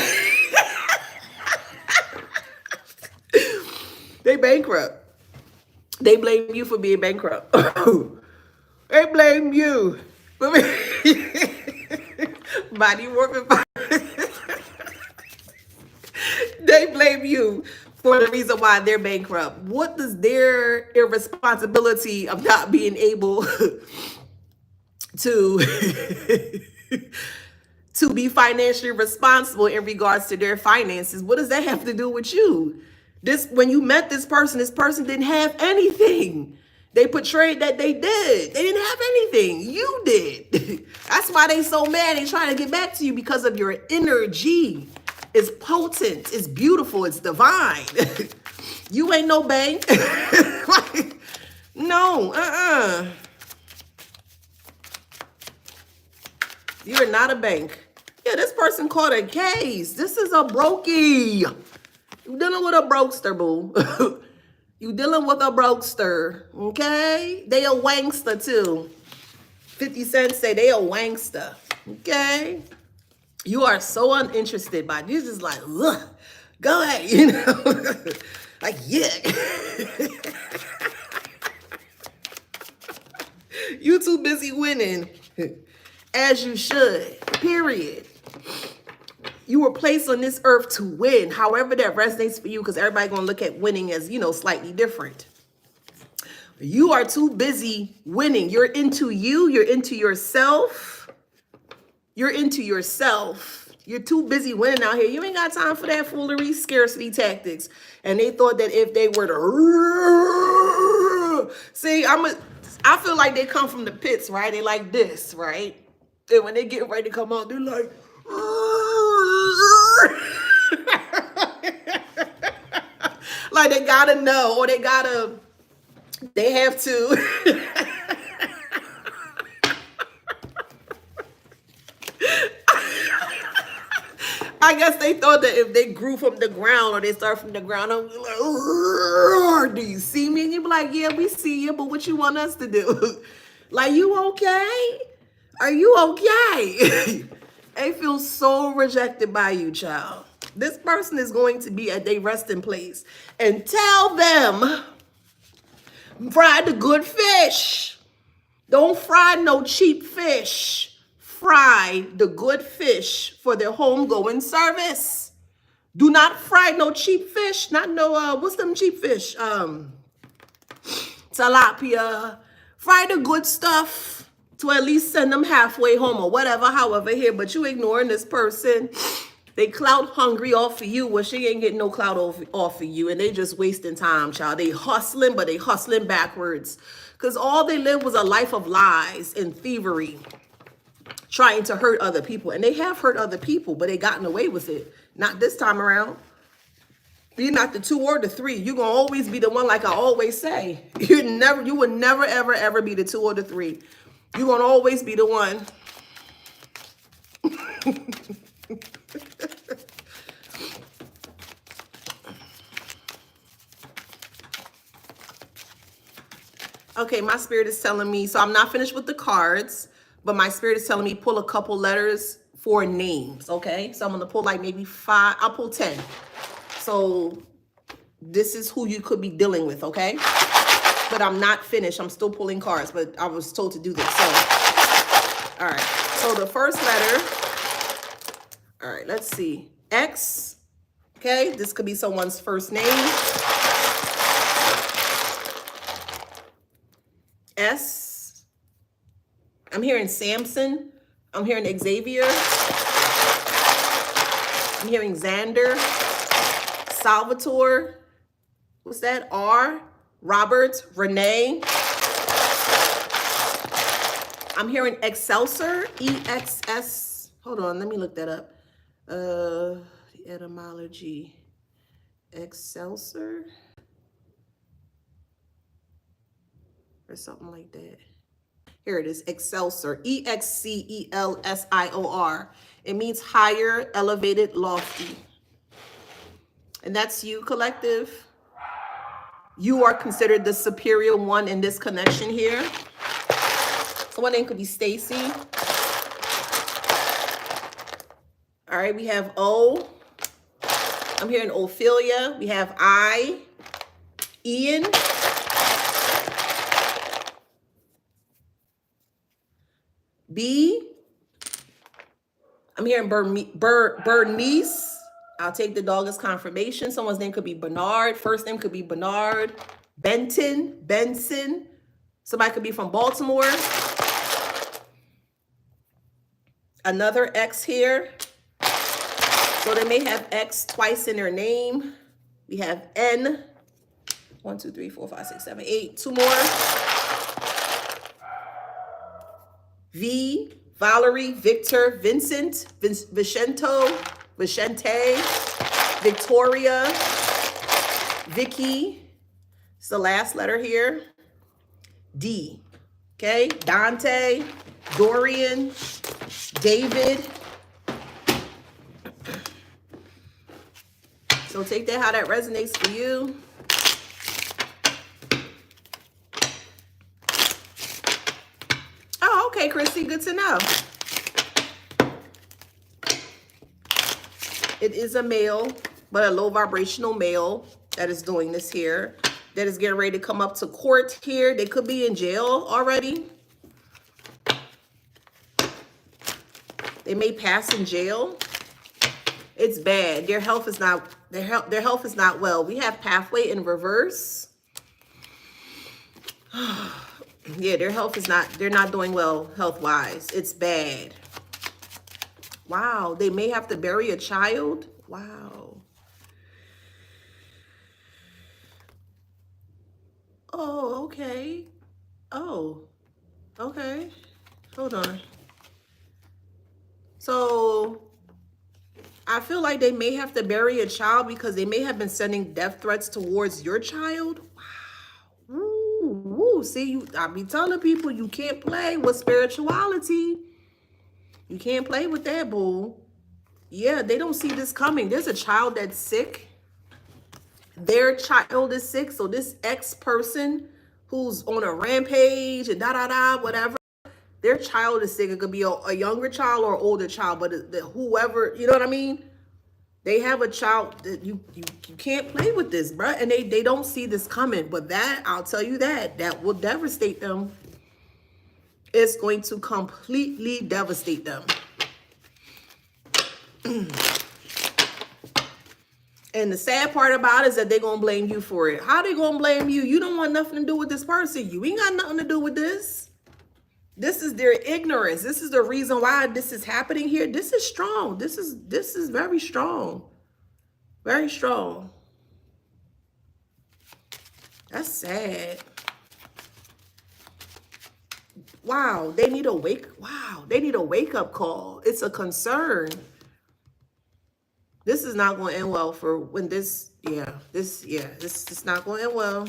They bankrupt. They blame you for being bankrupt. They blame you for body warping. They blame you for the reason why they're bankrupt. What does their irresponsibility of not being able to to be financially responsible in regards to their finances, what does that have to do with you? This, when you met this person didn't have anything. They portrayed that they did. They didn't have anything. You did. That's why they so mad. They trying to get back to you because of your energy. It's potent. It's beautiful. It's divine. You ain't no bank. No. You're not a bank. Yeah, this person caught a case. This is a brokey. You dealing with a brokester, boo. You dealing with a brokester, okay? They a wankster too. 50 Cent say they a wankster, okay? You are so uninterested by it. You're just like, ugh, go ahead, you know? Like, yeah. You too busy winning. As you should, period. You were placed on this earth to win, however that resonates for you, because everybody's going to look at winning as, you know, slightly different. You are too busy winning. You're into you. You're into yourself. You're into yourself. You're too busy winning out here. You ain't got time for that foolery, scarcity tactics. And they thought that if they were to... See, I feel like they come from the pits, right? They like this, right? And when they get ready to come out, they're like... Like they gotta know, or they have to. I guess they thought that if they grew from the ground or they start from the ground, I'm like, do you see me? And you be like, yeah, we see you, but what you want us to do? Like, you okay? Are you okay? They feel so rejected by you, child. This person is going to be at their resting place. And tell them, fry the good fish. Don't fry no cheap fish. Fry the good fish for their homegoing service. Do not fry no cheap fish. Not no, what's them cheap fish? Tilapia. Fry the good stuff to at least send them halfway home or whatever, however here. But you ignoring this person. They clout hungry off of you. Well, she ain't getting no clout off of you. And they just wasting time, child. They hustling, but they hustling backwards. Because all they lived was a life of lies and thievery. Trying to hurt other people. And they have hurt other people, but they gotten away with it. Not this time around. You're not the 2 or the 3. You're going to always be the one, like I always say. You would never, ever, ever be the 2 or the 3. You're going to always be the one. Okay, my spirit is telling me, so I'm not finished with the cards, but my spirit is telling me pull a couple letters for names, okay? So I'm going to pull like maybe 5. I'll pull 10. So this is who you could be dealing with, okay? But I'm not finished. I'm still pulling cards, but I was told to do this. So, all right. So the first letter, all right, let's see. X, okay? This could be someone's first name. S, I'm hearing Samson. I'm hearing Xavier. I'm hearing Xander, Salvatore, what's that? R, Robert, Renee. I'm hearing Excelsior, E-X-S. Hold on, let me look that up. The etymology. Excelsior? Or something like that. Here it is, Excelsior, E-X-C-E-L-S-I-O-R. It means higher, elevated, lofty. And that's you, collective. You are considered the superior one in this connection here. Someone name could be Stacy. All right, we have O. I'm hearing Ophelia. We have I, Ian. B. I'm hearing Bernice. I'll take the dog as confirmation. Someone's name could be Bernard. First name could be Bernard. Benson. Somebody could be from Baltimore. Another X here. So they may have X twice in their name. We have N. 1, 2, 3, 4, 5, 6, 7, 8. Two more. V. Valerie, Victor, Vincent, Vicente, Victoria, Vicky. It's the last letter here. D. Okay, Dante, Dorian, David. So take that how that resonates for you. Oh, okay, Christy, good to know. It is a male, but a low vibrational male that is doing this here. That is getting ready to come up to court here. They could be in jail already. They may pass in jail. It's bad. Their health is not well. We have pathway in reverse. Yeah, their health is not, they're not doing well health-wise. It's bad. Wow, they may have to bury a child. Wow. Oh, okay. Oh, okay. Hold on. So I feel like they may have to bury a child because they may have been sending death threats towards your child. Wow. Ooh, see, I be telling people you can't play with spirituality. You can't play with that, boo. Yeah, they don't see this coming. There's a child that's sick. Their child is sick. So this ex-person who's on a rampage and whatever, their child is sick. It could be a younger child or older child, but whoever, you know what I mean? They have a child that you can't play with this, bruh. And they don't see this coming. But that, I'll tell you that will devastate them. It's going to completely devastate them. And the sad part about it is that they're going to blame you for it. How they going to blame you? You don't want nothing to do with this person. You ain't got nothing to do with this. This is their ignorance. This is the reason why this is happening here. This is strong. This is very strong. Very strong. That's sad. Wow, they need a wake up call. It's a concern. This is not going to end well for when this is not going to end well.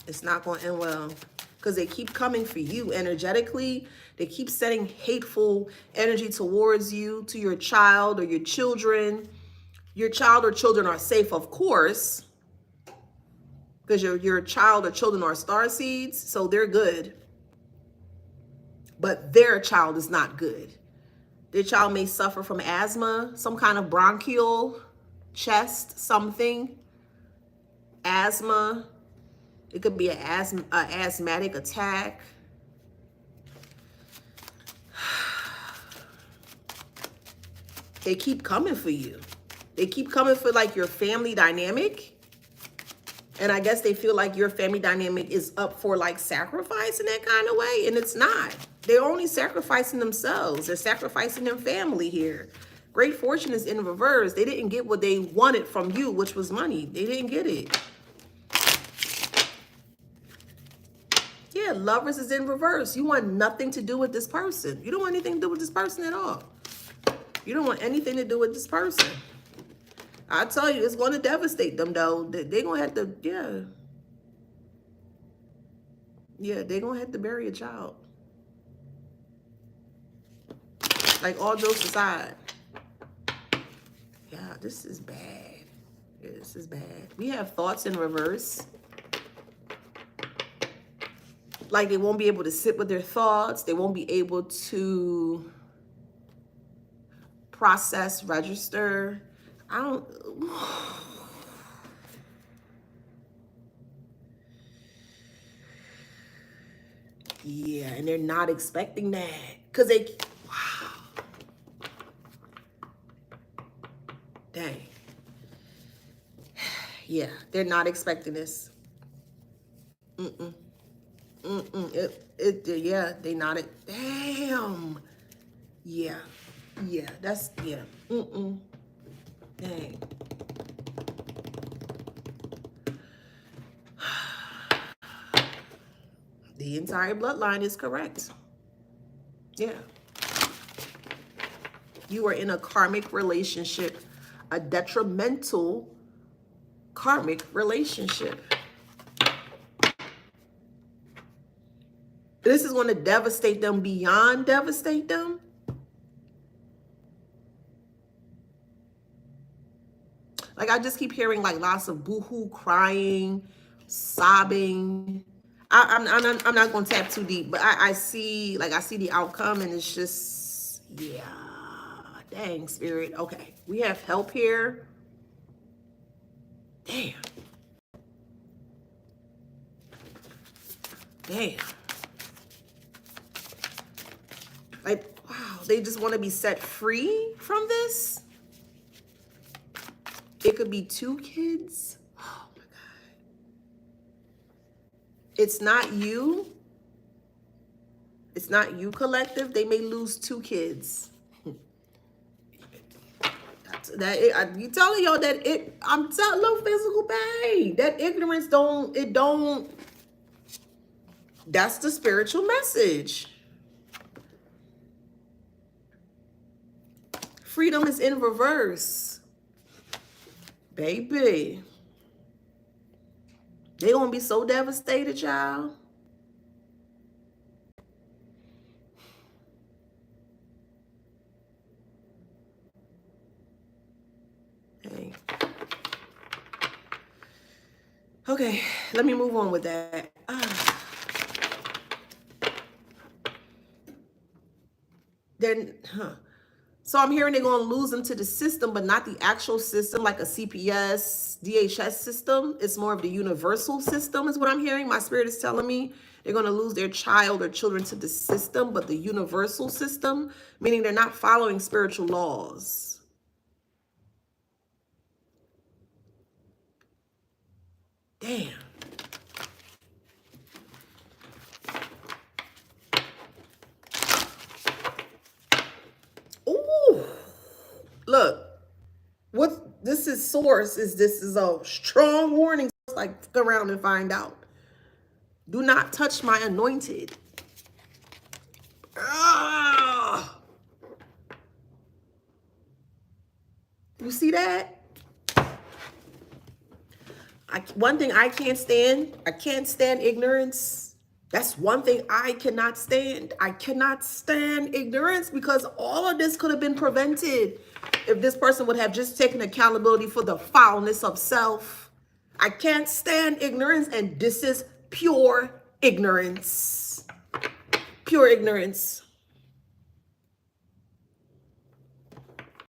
It's not going to end well because they keep coming for you energetically. They keep sending hateful energy towards you, to your child or your children. Your child or children are safe, of course, because your child or children are star seeds, so they're good. But their child is not good. Their child may suffer from asthma, some kind of bronchial, chest, something. Asthma. It could be an asthmatic attack. They keep coming for you. They keep coming for like your family dynamic. And I guess they feel like your family dynamic is up for like sacrifice in that kind of way. And it's not. They're only sacrificing themselves. They're sacrificing their family here. Great fortune is in reverse. They didn't get what they wanted from you, which was money. They didn't get it. Yeah, lovers is in reverse. You want nothing to do with this person. You don't want anything to do with this person at all. You don't want anything to do with this person. I tell you, it's going to devastate them, though. They're going to have to, yeah. Yeah, they're going to have to bury a child. Like, all jokes aside. Yeah, this is bad. Yeah, this is bad. We have thoughts in reverse. Like, they won't be able to sit with their thoughts. They won't be able to process, register. I don't... Yeah, and they're not expecting that. Because they... Wow. Dang. Yeah, they're not expecting this. Yeah, they not it. Damn. Yeah. Yeah, that's, yeah. Dang. The entire bloodline is correct. Yeah. You are in a karmic relationship, a detrimental karmic relationship. This is going to devastate them beyond devastate them. Like, I just keep hearing like lots of boohoo, crying, sobbing. I'm not going to tap too deep, but I see, like, I see the outcome, and it's just, yeah, dang, spirit. Okay, we have help here. Damn. Damn. Like, wow, they just want to be set free from this. It could be 2 kids. Oh my God. It's not you. It's not you, collective. They may lose 2 kids. You telling y'all that I'm telling no physical pain. That ignorance don't. That's the spiritual message. Freedom is in reverse. Baby. They gonna be so devastated, y'all. Hey. Okay, let me move on with that. Then, So I'm hearing they're going to lose them to the system, but not the actual system, like a CPS, DHS system. It's more of the universal system is what I'm hearing. My spirit is telling me they're going to lose their child or children to the system, but the universal system, meaning they're not following spiritual laws. Damn. Ooh. Look. What this is source is this is a strong warning. Like, go around and find out. Do not touch my anointed. Ah! You see that? One thing I can't stand ignorance. That's one thing I cannot stand. I cannot stand ignorance, because all of this could have been prevented if this person would have just taken accountability for the foulness of self. I can't stand ignorance, and this is pure ignorance. Pure ignorance.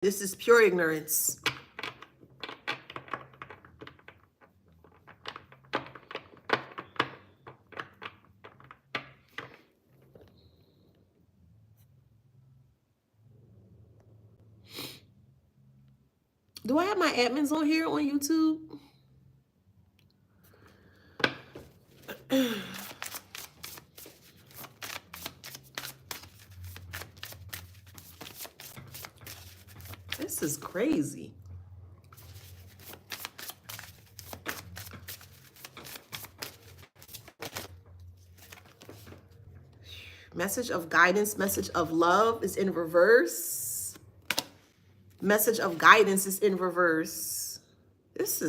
This is pure ignorance. Do I have my admins on here on YouTube? is crazy. Message of guidance, message of love is in reverse. Message of guidance is in reverse. That's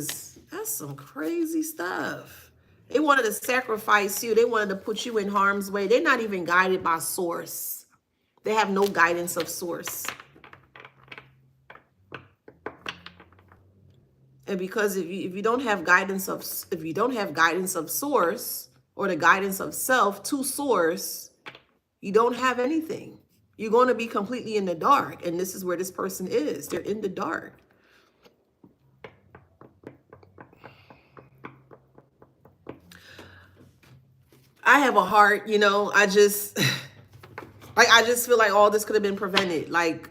some crazy stuff. They wanted to sacrifice you. They wanted to put you in harm's way. They're not even guided by source. They have no guidance of source. And because if you don't have guidance of source, or the guidance of self to source, you don't have anything. You're going to be completely in the dark. And this is where this person is. They're in the dark. I have a heart, you know, I just feel like all this could have been prevented. Like,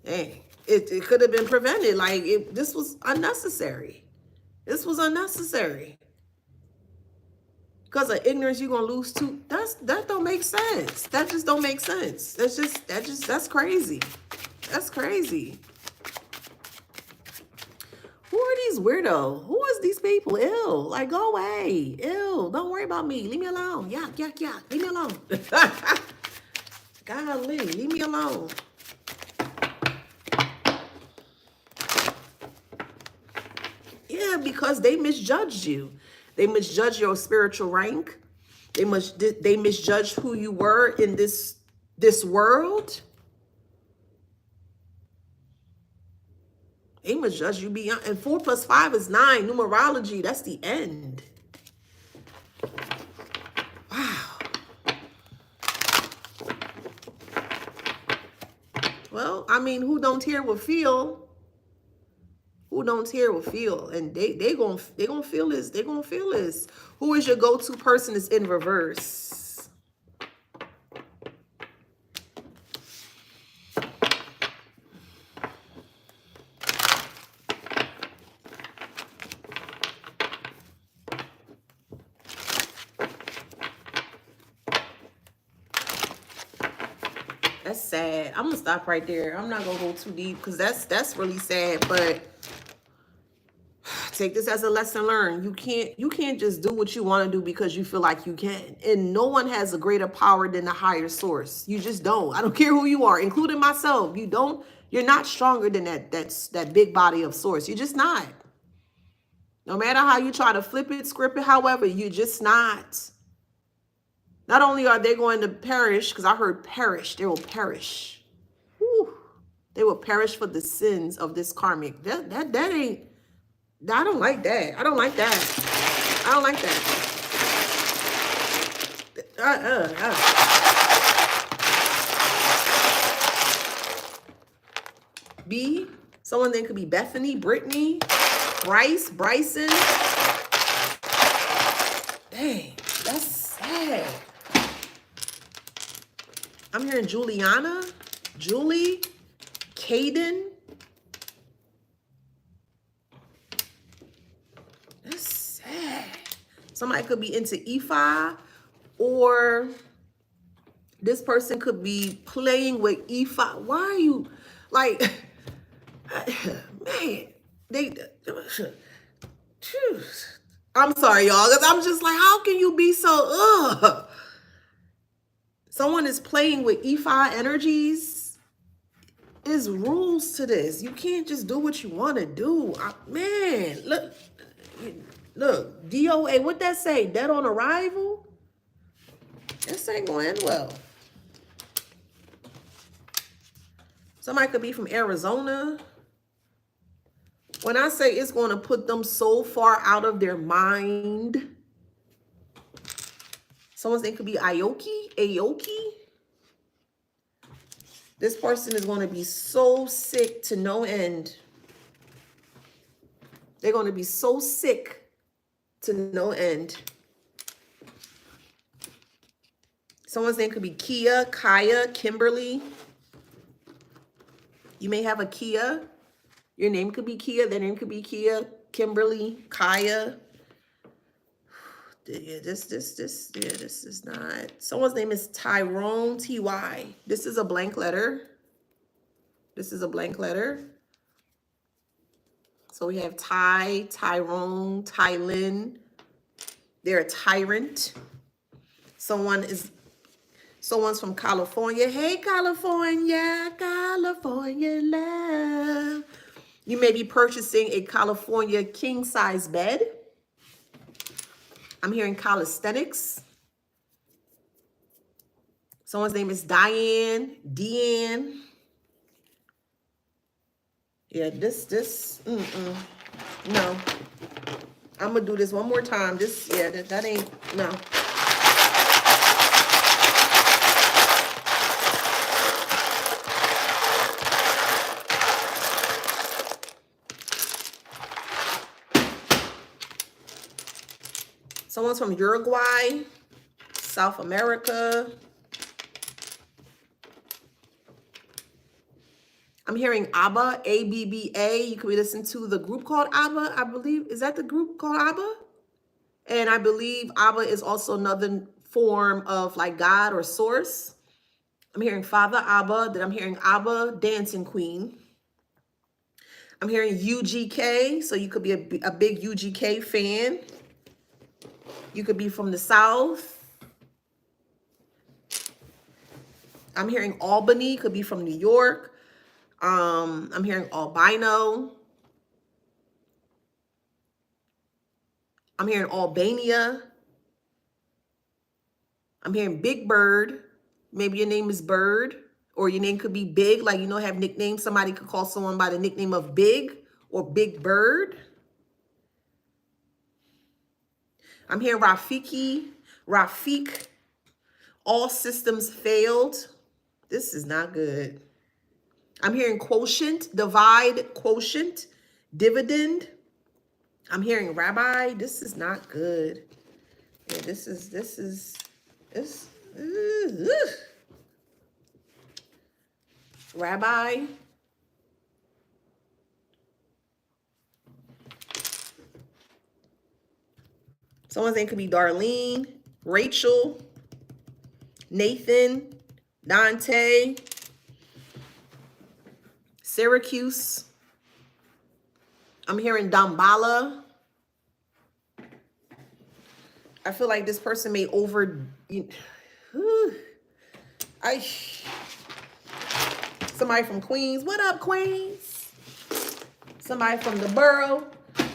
hey, it could have been prevented. Like, this was unnecessary. This was unnecessary. Because of ignorance, you're going to lose too. That don't make sense. That just don't make sense. That's crazy. That's crazy. Who are these weirdos? Who is these people? Ew. Like, go away. Ew. Don't worry about me. Leave me alone. Yuck, yuck, yuck. Leave me alone. Golly, leave me alone. Yeah, because they misjudged you. They misjudged your spiritual rank. They misjudged who you were in this world. They misjudged you beyond. And 4 + 5 is 9. Numerology, that's the end. Wow. Well, I mean, who don't hear will feel. Who don't hear will feel. And they gonna feel this. They gonna feel this. Who is your go-to person is in reverse. That's sad. I'm gonna stop right there. I'm not gonna go too deep because that's really sad. But take this as a lesson learned. You can't just do what you want to do because you feel like you can. And no one has a greater power than the higher source. You just don't. I don't care who you are, including myself. You're not stronger than that big body of source. You're just not. No matter how you try to flip it, script it, however, you're just not. Not only are they going to perish, because I heard perish, they will perish. Whew. They will perish for the sins of this karmic. That ain't. I don't like that. I don't like that. I don't like that. B. Someone then could be Bethany, Brittany, Bryson. Dang, that's sad. I'm hearing Juliana, Julie, Caden. That's sad. Somebody could be into Ephi, or this person could be playing with Ephi. Why are you like, man? I'm sorry, y'all, because I'm just like, how can you be so? Someone is playing with Ephi energies. There's rules to this. You can't just do what you want to do. Man, look, DOA, what that say? Dead on arrival? This ain't going to end well. Somebody could be from Arizona. When I say it's going to put them so far out of their mind. Someone's name could be Aoki. This person is going to be so sick to no end. They're going to be so sick to no end. Someone's name could be Kia, Kaya, Kimberly. You may have a Kia. Your name could be Kia. Their name could be Kia, Kimberly, Kaya. Yeah, this is not. Someone's name is Tyrone, T-Y. This is a blank letter. This is a blank letter. So we have Ty, Tyrone, Tylin. They're a tyrant. Someone's from California. Hey, California, California love. You may be purchasing a California king-size bed. I'm hearing calisthenics. Someone's name is Diane, Deanne. Yeah, no. I'm gonna do this one more time. That ain't, no. Someone's from Uruguay, South America. I'm hearing ABBA, A-B-B-A. You could be listening to the group called ABBA, I believe. Is that the group called ABBA? And I believe ABBA is also another form of like God or source. I'm hearing Father ABBA. Then I'm hearing ABBA, Dancing Queen. I'm hearing UGK. So you could be a big UGK fan. You could be from the South. I'm hearing Albany. Could be from New York. I'm hearing albino. I'm hearing Albania. I'm hearing Big Bird. Maybe your name is Bird, or your name could be Big, like, you know, have nicknames. Somebody could call someone by the nickname of Big or Big Bird. I'm hearing Rafik. All systems failed. This is not good. I'm hearing quotient, divide, quotient, dividend. I'm hearing rabbi. This is not good. Yeah, this. Rabbi. Someone's name could be Darlene, Rachel, Nathan, Dante, Syracuse. I'm hearing Dambala. I feel like this person may somebody from Queens. What up, Queens? Somebody from the borough,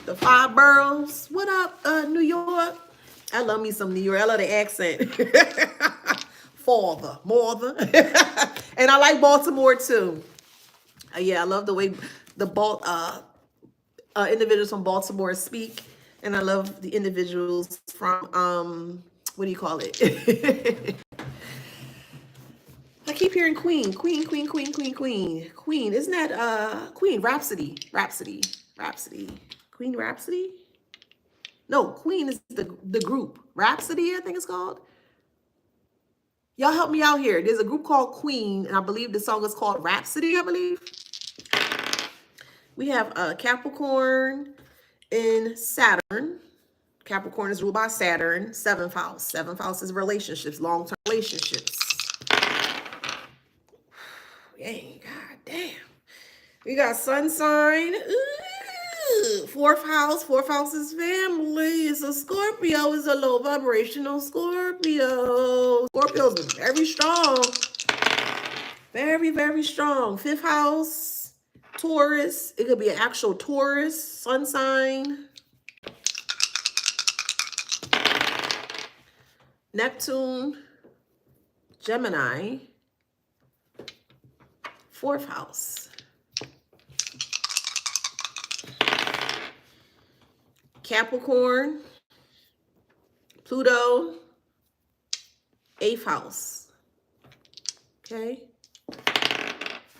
the 5 boroughs. What up, New York? I love me some New York. I love the accent. Father, mother. And I like Baltimore too. Yeah, I love the way the individuals from Baltimore speak. And I love the individuals from, what do you call it? I keep hearing Queen. Queen. Isn't that Queen? Rhapsody. Queen Rhapsody? No, Queen is the group. Rhapsody, I think it's called. Y'all help me out here. There's a group called Queen, and I believe the song is called Rhapsody, I believe. We have Capricorn in Saturn. Capricorn is ruled by Saturn. 7th house. 7th house is relationships, long-term relationships. Dang, god damn. We got sun sign. Ooh, 4th house. 4th house is family. It's a Scorpio. It's a low vibrational Scorpio. Scorpios are very strong. Very, very strong. 5th house. Taurus. It could be an actual Taurus. Sun sign. Neptune. Gemini. 4th house. Capricorn. Pluto. 8th house. Okay.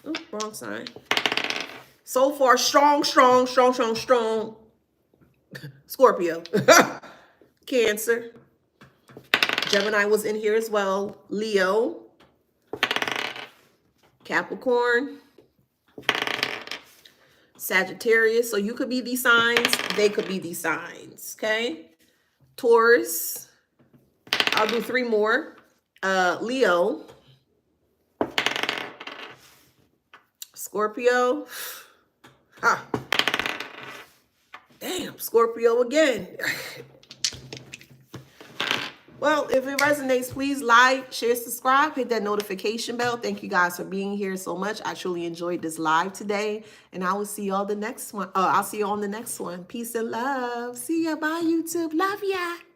Oh, wrong sign. So far, strong. Scorpio. Cancer. Gemini was in here as well. Leo. Capricorn. Sagittarius. So you could be these signs. They could be these signs. Okay. Taurus. I'll do 3 more. Leo. Scorpio. Ah, damn, Scorpio again. Well, if it resonates, please like, share, subscribe, hit that notification bell. Thank you guys for being here so much. I truly enjoyed this live today. And I will see you all the next one. I'll see you on the next one. Peace and love. See ya. Bye, YouTube. Love ya.